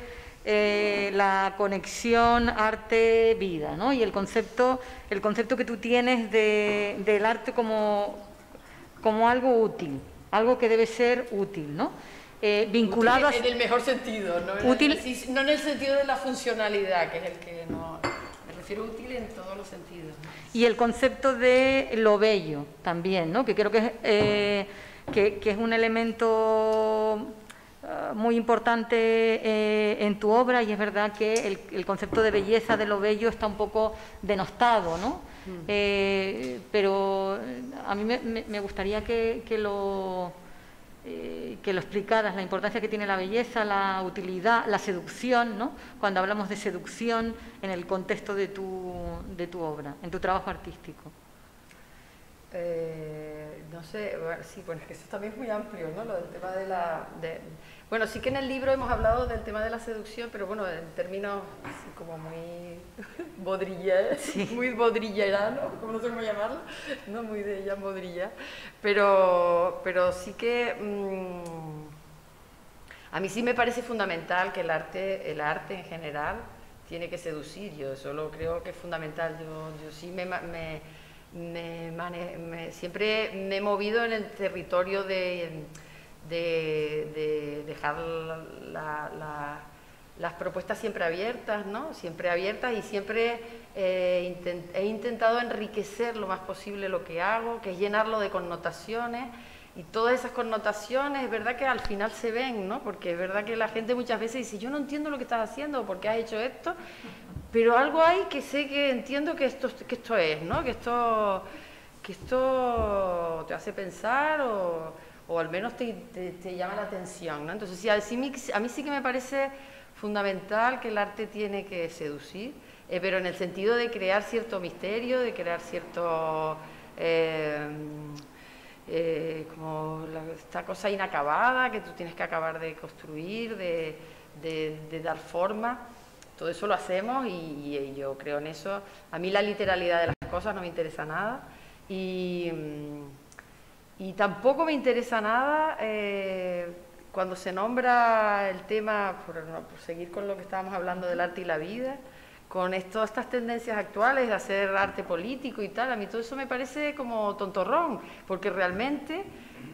la conexión arte-vida, ¿no? Y el concepto que tú tienes del arte como algo útil, algo que debe ser útil, ¿no? Vinculado útil en el mejor sentido, no en el sentido de la funcionalidad, que es el que no... Me refiero útil en todos los sentidos, ¿no? Y el concepto de lo bello también, ¿no? Que creo que es un elemento muy importante en tu obra, y es verdad que el concepto de belleza, de lo bello, está un poco denostado, ¿no? Pero a mí me gustaría que lo explicaras, la importancia que tiene la belleza, la utilidad, la seducción, ¿no? Cuando hablamos de seducción en el contexto de tu obra, en tu trabajo artístico. No sé, bueno, sí, bueno, es que eso también es muy amplio, ¿no? Lo del tema bueno, sí que en el libro hemos hablado del tema de la seducción, pero bueno, en términos así como muy muy bodrillerano, como no sé cómo llamarlo, no muy de Jean Baudrillard, pero sí que a mí sí me parece fundamental que el arte en general tiene que seducir. Yo solo creo que es fundamental. Yo sí siempre me he movido en el territorio de dejar las propuestas siempre abiertas, ¿no? Siempre abiertas, y siempre he intentado enriquecer lo más posible lo que hago, que es llenarlo de connotaciones, y todas esas connotaciones es verdad que al final se ven, ¿no? Porque es verdad que la gente muchas veces dice, yo no entiendo lo que estás haciendo, ¿por qué has hecho esto? Pero algo hay que sé que entiendo que esto es, ¿no? Que esto te hace pensar o al menos te llama la atención, ¿no? Entonces, sí, a mí sí que me parece fundamental que el arte tiene que seducir, pero en el sentido de crear cierto misterio, de crear cierto... como esta cosa inacabada que tú tienes que acabar de construir, de dar forma. Todo eso lo hacemos y yo creo en eso. A mí la literalidad de las cosas no me interesa nada, y tampoco me interesa nada cuando se nombra el tema, por seguir con lo que estábamos hablando del arte y la vida, con todas estas tendencias actuales de hacer arte político y tal. A mí todo eso me parece como tontorrón, porque realmente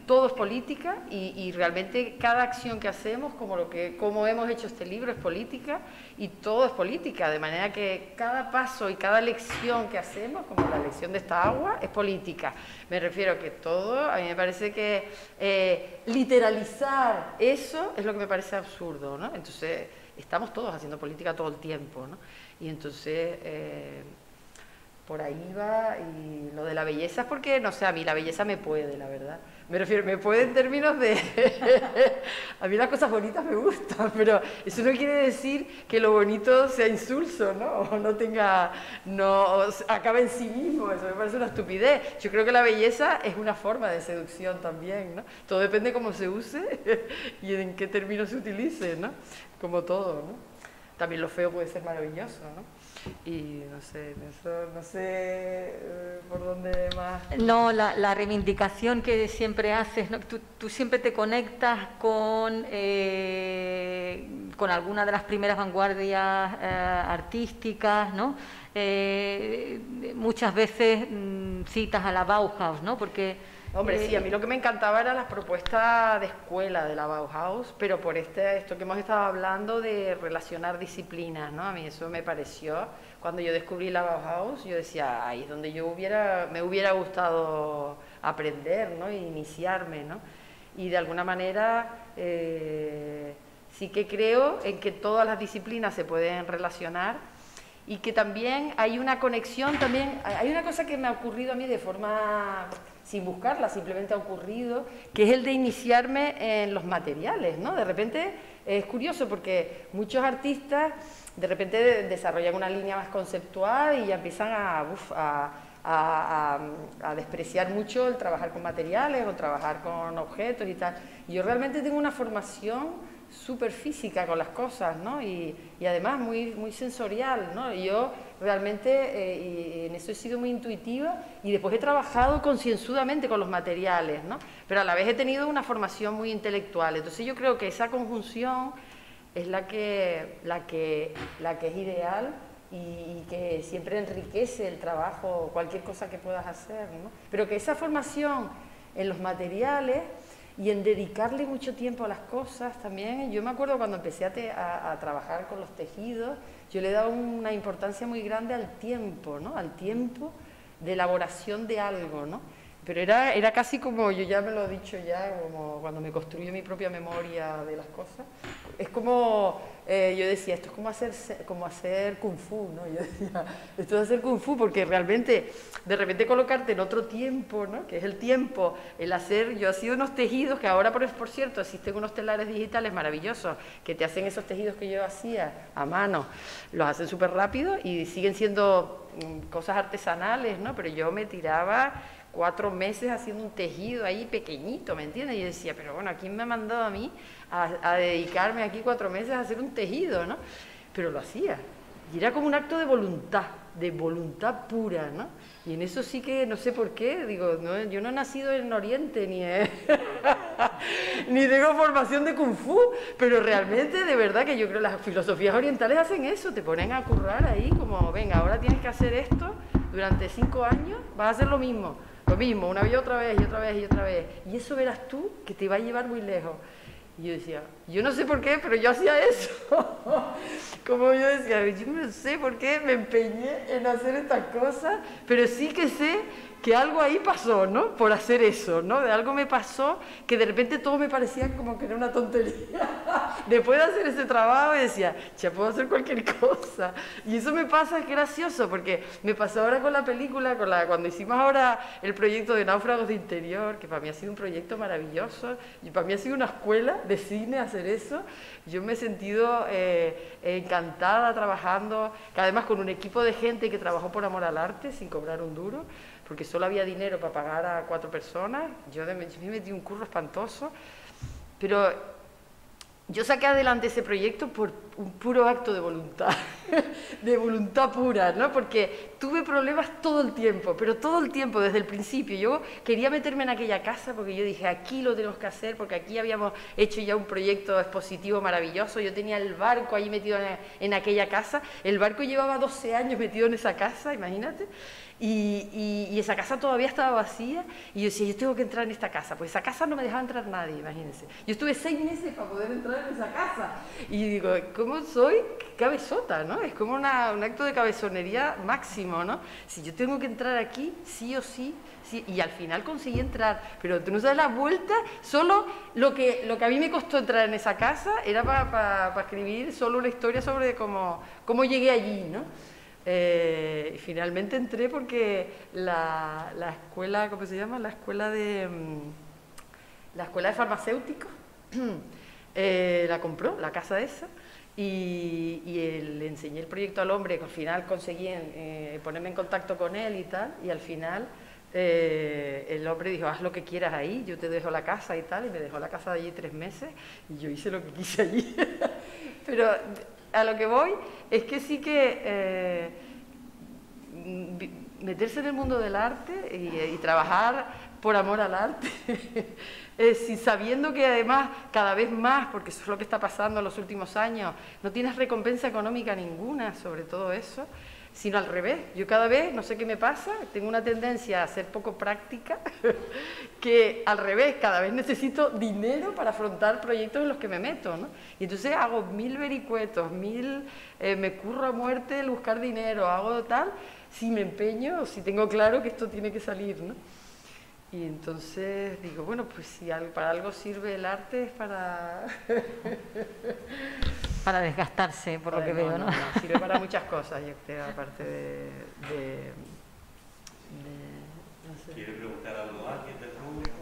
todo es política, y realmente cada acción que hacemos, como hemos hecho este libro, es política, y todo es política, de manera que cada paso y cada elección que hacemos, como la elección de esta agua, es política. Me refiero a que todo, a mí me parece que literalizar eso es lo que me parece absurdo, ¿no? Entonces, estamos todos haciendo política todo el tiempo, ¿no? Y entonces por ahí va, y lo de la belleza es porque, no sé, a mí la belleza me puede, la verdad. Me refiero, me puede en términos de... a mí las cosas bonitas me gustan, pero eso no quiere decir que lo bonito sea insulso, ¿no? O no tenga... no acabe en sí mismo, eso me parece una estupidez. Yo creo que la belleza es una forma de seducción también, ¿no? Todo depende de cómo se use y en qué términos se utilice, ¿no? Como todo, ¿no? También lo feo puede ser maravilloso, ¿no? Y no sé, no sé por dónde más... No, la reivindicación que siempre haces, ¿no? Tú siempre te conectas con alguna de las primeras vanguardias artísticas, ¿no? Muchas veces citas a la Bauhaus, ¿no? Porque... Hombre, sí, a mí lo que me encantaba eran las propuestas de escuela de la Bauhaus, pero por esto que hemos estado hablando de relacionar disciplinas, ¿no? A mí eso me pareció, cuando yo descubrí la Bauhaus, yo decía, ahí es donde me hubiera gustado aprender, ¿no? E iniciarme, ¿no? Y de alguna manera sí que creo en que todas las disciplinas se pueden relacionar y que también hay una conexión, también hay una cosa que me ha ocurrido a mí de forma... sin buscarla, simplemente ha ocurrido, que es el de iniciarme en los materiales, ¿no? De repente es curioso porque muchos artistas de repente desarrollan una línea más conceptual y ya empiezan a despreciar mucho el trabajar con materiales o trabajar con objetos y tal. Y yo realmente tengo una formación súper física con las cosas, ¿no? Y además muy sensorial, ¿no? Y yo realmente en eso he sido muy intuitiva y después he trabajado concienzudamente con los materiales, ¿no? Pero a la vez he tenido una formación muy intelectual. Entonces yo creo que esa conjunción es la que es ideal y que siempre enriquece el trabajo, cualquier cosa que puedas hacer, ¿no? Pero que esa formación en los materiales y en dedicarle mucho tiempo a las cosas también. Yo me acuerdo cuando empecé a trabajar con los tejidos, yo le daba una importancia muy grande al tiempo, ¿no? Al tiempo de elaboración de algo, ¿no? Pero era casi como, yo ya me lo he dicho ya, como cuando me construyo mi propia memoria de las cosas. Es como, yo decía, esto es como hacer kung fu, ¿no? Yo decía, esto es hacer kung fu porque realmente, de repente colocarte en otro tiempo, ¿no? Que es el tiempo, el hacer, yo hacía unos tejidos que ahora, por cierto, existen unos telares digitales maravillosos que te hacen esos tejidos que yo hacía a mano, los hacen súper rápido y siguen siendo cosas artesanales, ¿no? Pero yo me tiraba 4 meses haciendo un tejido ahí pequeñito, ¿me entiendes? Y yo decía, pero bueno, ¿quién me ha mandado a mí a dedicarme aquí 4 meses a hacer un tejido, ¿no? Pero lo hacía. Y era como un acto de voluntad pura, ¿no? Y en eso sí que no sé por qué, digo, no, yo no he nacido en Oriente ni tengo formación de Kung Fu, pero realmente de verdad que yo creo que las filosofías orientales hacen eso, te ponen a currar ahí como, venga, ahora tienes que hacer esto durante 5 años, vas a hacer lo mismo, una vez y otra vez y otra vez y otra vez, y eso verás tú que te va a llevar muy lejos. Y yo decía, yo no sé por qué, pero yo hacía eso. Como yo decía, yo no sé por qué me empeñé en hacer estas cosas, pero sí que sé que algo ahí pasó, ¿no? Por hacer eso, ¿no? De algo me pasó que de repente todo me parecía como que era una tontería. Después de hacer ese trabajo decía, ya puedo hacer cualquier cosa. Y eso me pasa, es gracioso, porque me pasó ahora con la película, cuando hicimos ahora el proyecto de Náufragos de Interior, que para mí ha sido un proyecto maravilloso, y para mí ha sido una escuela de cine hacer eso. Yo me he sentido encantada trabajando, que además con un equipo de gente que trabajó por amor al arte, sin cobrar un duro, porque solo había dinero para pagar a 4 personas, yo me metí un curro espantoso, pero yo saqué adelante ese proyecto por un puro acto de voluntad pura, ¿no? Porque tuve problemas todo el tiempo, pero todo el tiempo, desde el principio. Yo quería meterme en aquella casa porque yo dije, aquí lo tenemos que hacer, porque aquí habíamos hecho ya un proyecto expositivo maravilloso, yo tenía el barco ahí metido en aquella casa, el barco llevaba 12 años metido en esa casa, imagínate, y esa casa todavía estaba vacía, y yo decía, yo tengo que entrar en esta casa, pues esa casa no me dejaba entrar nadie, imagínense. Yo estuve 6 meses para poder entrar en esa casa, y digo, ¿cómo soy cabezota, no? ¿no? Es como un acto de cabezonería máximo, ¿no? Si yo tengo que entrar aquí, sí o sí, sí, y al final conseguí entrar, pero tú no sabes la vuelta, solo lo que a mí me costó entrar en esa casa era para escribir solo una historia sobre cómo llegué allí, ¿no? Y finalmente entré porque la escuela, ¿cómo se llama? La escuela de farmacéuticos la compró, la casa esa, y le enseñé el proyecto al hombre, que al final conseguí ponerme en contacto con él y tal, y al final el hombre dijo, haz lo que quieras ahí, yo te dejo la casa y tal, y me dejó la casa de allí 3 meses, y yo hice lo que quise allí. Pero a lo que voy es que sí que meterse en el mundo del arte y trabajar por amor al arte, sabiendo que además cada vez más, porque eso es lo que está pasando en los últimos años, no tienes recompensa económica ninguna sobre todo eso, sino al revés. Yo cada vez, no sé qué me pasa, tengo una tendencia a ser poco práctica, que al revés, cada vez necesito dinero para afrontar proyectos en los que me meto, ¿no? Y entonces hago 1000 vericuetos, me curro a muerte el buscar dinero, hago tal, si me empeño, si tengo claro que esto tiene que salir, ¿no? Y entonces digo, bueno, pues si para algo sirve el arte es para... Para desgastarse, por lo que veo, ¿no? No, sirve para muchas cosas, yo creo, aparte no sé. ¿Quiere preguntar algo a alguien del público?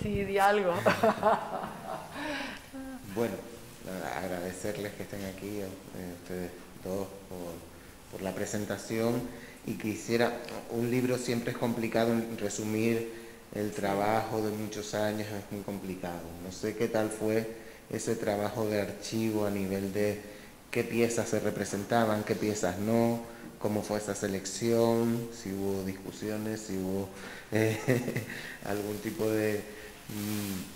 Sí, di algo. Bueno, agradecerles que estén aquí, ustedes dos, por la presentación, y quisiera, un libro siempre es complicado en resumir el trabajo de muchos años, es muy complicado. No sé qué tal fue ese trabajo de archivo a nivel de qué piezas se representaban, qué piezas no, cómo fue esa selección, si hubo discusiones, si hubo algún tipo de,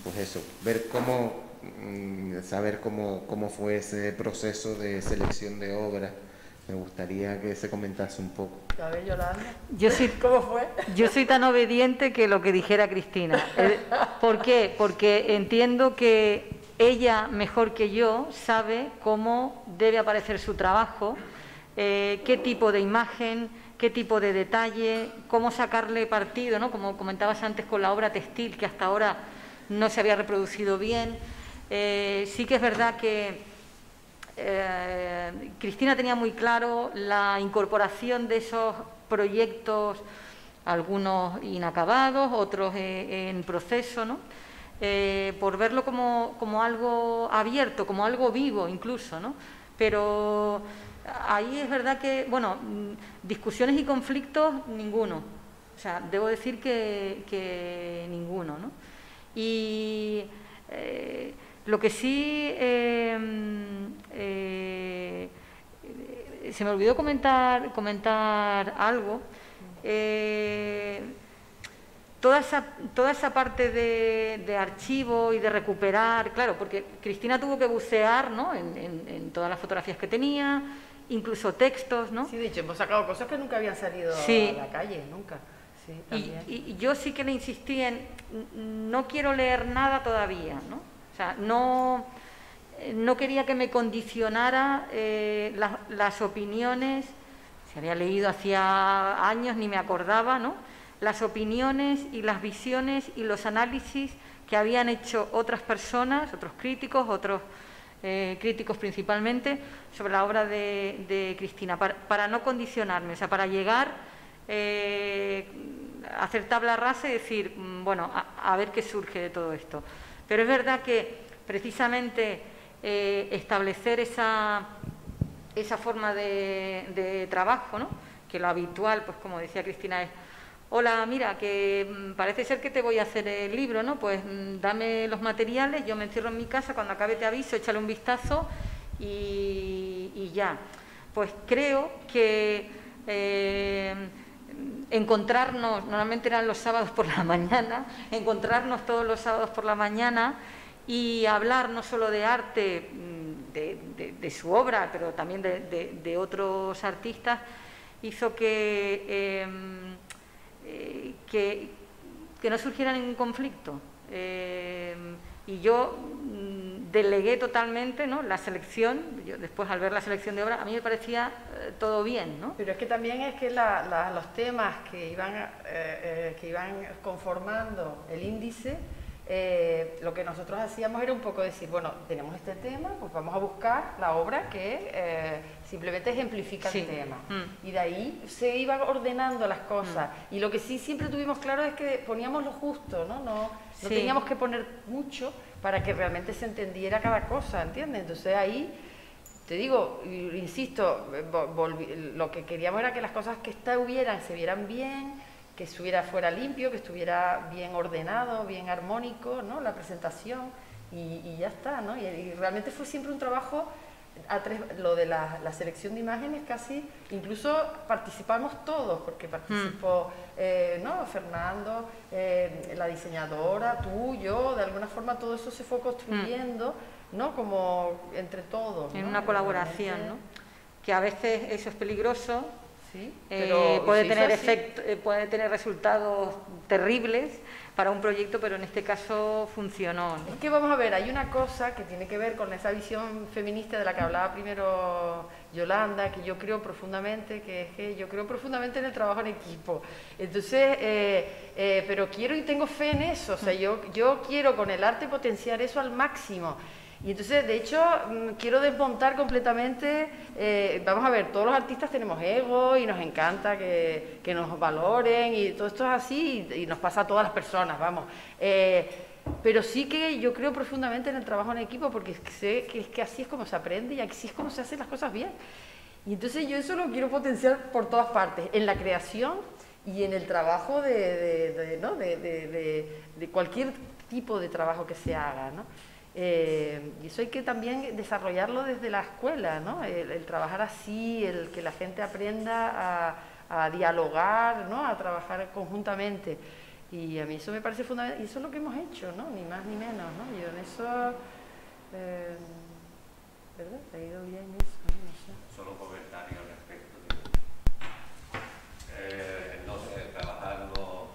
pues eso, ver saber cómo fue ese proceso de selección de obra. Me gustaría que se comentase un poco. A ver, Yolanda, ¿Cómo fue? Yo soy tan obediente que lo que dijera Cristina. ¿Por qué? Porque entiendo que ella, mejor que yo, sabe cómo debe aparecer su trabajo, qué tipo de imagen, qué tipo de detalle, cómo sacarle partido, ¿no? Como comentabas antes con la obra textil, que hasta ahora no se había reproducido bien. Sí que es verdad que Cristina tenía muy claro la incorporación de esos proyectos, algunos inacabados, otros en proceso, ¿no? Por verlo como algo abierto, como algo vivo incluso, ¿no? Pero ahí es verdad que, bueno, discusiones y conflictos, ninguno. O sea, debo decir que ninguno, ¿no? Y lo que sí se me olvidó comentar algo. Toda esa parte de archivo y de recuperar, claro, porque Cristina tuvo que bucear, ¿no? en todas las fotografías que tenía, incluso textos, ¿no? Sí, de hecho, hemos sacado cosas que nunca habían salido sí. a la calle, nunca. Sí, y yo sí que le insistí en, no quiero leer nada todavía, ¿no? O sea, no quería que me condicionara las opiniones, se había leído hacía años, ni me acordaba, ¿no? Las opiniones y las visiones y los análisis que habían hecho otras personas, otros críticos, críticos principalmente, sobre la obra de Cristina, para no condicionarme, o sea, para llegar hacer tabla rasa y decir, bueno, a ver qué surge de todo esto. Pero es verdad que precisamente establecer esa forma de trabajo, ¿no? Que lo habitual, pues como decía Cristina, es: hola, mira, que parece ser que te voy a hacer el libro, ¿no? Pues dame los materiales, yo me encierro en mi casa, cuando acabe te aviso, échale un vistazo y ya. Pues creo que encontrarnos, normalmente eran los sábados por la mañana, encontrarnos todos los sábados por la mañana y hablar no solo de arte, de su obra, pero también de otros artistas, hizo que que no surgiera ningún conflicto. Y yo delegué totalmente, ¿no?, la selección. Yo, después, al ver la selección de obras, a mí me parecía todo bien, ¿no? Pero es que también es que los temas que iban conformando el índice, lo que nosotros hacíamos era un poco decir, bueno, tenemos este tema, pues vamos a buscar la obra que simplemente ejemplifica el tema. Y de ahí se iban ordenando las cosas. Y lo que sí siempre tuvimos claro es que poníamos lo justo, ¿no? No teníamos que poner mucho para que realmente se entendiera cada cosa, ¿entiendes? Entonces ahí, te digo, insisto, lo que queríamos era que las cosas que estuvieran se vieran bien, que fuera limpio, que estuviera bien ordenado, bien armónico, ¿no?, la presentación, y ya está, ¿no? Y realmente fue siempre un trabajo lo de la selección de imágenes, casi, incluso participamos todos, porque participó ¿no?, Fernando, la diseñadora, tú, yo, de alguna forma todo eso se fue construyendo, ¿no?, como entre todos, en ¿no?, una colaboración, ¿no?, que a veces eso es peligroso. Sí, puede tener resultados terribles para un proyecto, pero en este caso funcionó, ¿no? Es que vamos a ver, hay una cosa que tiene que ver con esa visión feminista de la que hablaba primero Yolanda, que yo creo profundamente, en el trabajo en equipo. Entonces, pero quiero y tengo fe en eso, o sea, yo quiero con el arte potenciar eso al máximo. Y entonces, de hecho, quiero desmontar completamente, vamos a ver, todos los artistas tenemos ego y nos encanta que nos valoren y todo esto es así y nos pasa a todas las personas, vamos. Pero sí que yo creo profundamente en el trabajo en equipo porque sé que así es como se aprende y así es como se hacen las cosas bien. Y entonces yo eso lo quiero potenciar por todas partes, en la creación y en el trabajo de cualquier tipo de trabajo que se haga, ¿no? Y eso hay que también desarrollarlo desde la escuela, ¿no? El trabajar así, el que la gente aprenda a dialogar, ¿no?, a trabajar conjuntamente. Y a mí eso me parece fundamental, y eso es lo que hemos hecho, ¿no?, ni más ni menos, ¿no? Yo en eso, ¿verdad? ¿Te ha ido bien eso? No sé. Solo un comentario al respecto. No sé, trabajar no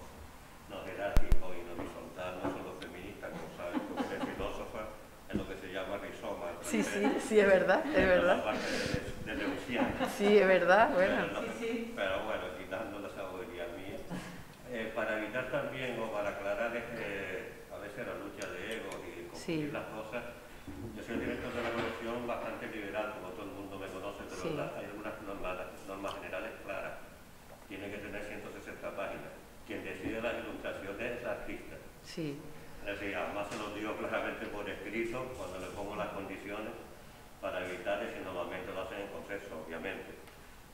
jerárquico y no horizontal, no solo feminista, como sabes, porque eres filósofa, es lo que se llama rizoma. Sí, es verdad, es verdad. La parte de Leuciana. Sí, es verdad, bueno. Pero bueno, quitando la sabiduría mía, para evitar también o para aclarar a veces la lucha de egos y confundir las cosas, yo soy el director de la colección bastante liberal, como todo el mundo me conoce, pero hay algunas normas generales claras. Tiene que tener 160 páginas. Quien decide las ilustraciones es el artista. Sí. Es decir, además se los digo claramente por escrito cuando le pongo las condiciones para evitar eso, y normalmente lo hacen en consenso, obviamente.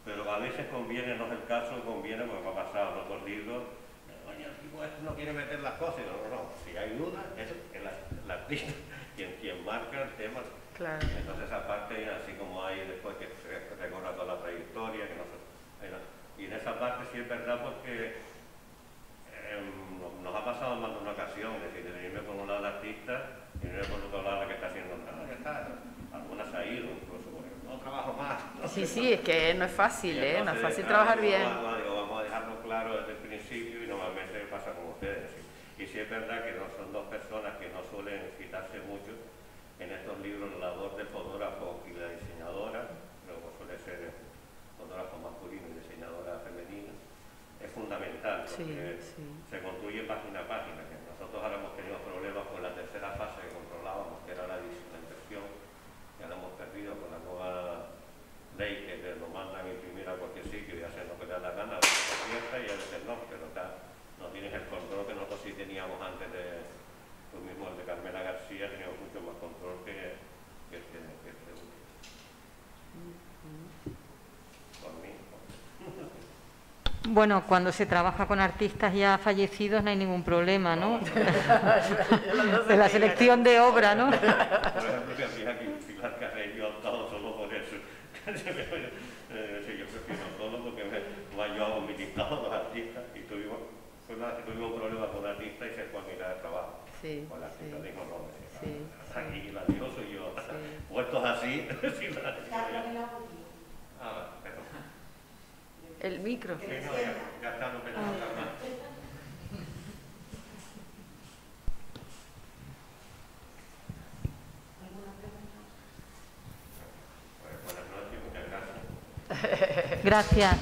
Pero a veces conviene, no es el caso, conviene, porque me ha pasado en otros libros, oye, el tipo este no quiere meter las cosas, no, si hay duda, es el artista quien marca el tema. Claro. Entonces aparte, así como hay después que se recorra toda la trayectoria, y en esa parte sí es verdad porque nos ha pasado más de una ocasión, es decir, de venirme por un lado el artista y venirme por otro lado la que está haciendo nada, que está, algunas ha ido, incluso, porque no trabajo más. ¿no? Sí, es que no es fácil, entonces, no es fácil trabajar bien. Vamos a dejarlo claro desde el principio y normalmente pasa con ustedes. ¿sí? Y sí es verdad que no son dos personas que no suelen citarse mucho en estos libros, la labor del fotógrafo y la diseñadora, luego suele ser el fotógrafo masculino y diseñadora femenina, es fundamental porque se construye página a página. Que nosotros ahora hemos tenido problemas con la tercera fase que controlábamos, que era la impresión, ya la hemos perdido con la nueva ley que lo mandan a imprimir a cualquier sitio y hacen lo que le da la gana, a veces acierta y a veces no, pero no tienes el control que nosotros sí teníamos antes de lo mismo el de Carmela García, teníamos mucho más control que este conmigo. Bueno, cuando se trabaja con artistas ya fallecidos no hay ningún problema, ¿no? De la selección de obra, ¿no? Por ejemplo, que a mí aquí Pilar Carrey yo he optado solo por eso. Yo prefiero solo porque me ha llevado mi listado de los artistas y tuvimos un problema con un artista y se fue a mirar el trabajo. Sí, con el artista dijo no, aquí la digo soy yo. Puestos así, sin la perdón. El micro. Sí, no, ya está, no pensaba más. Gracias.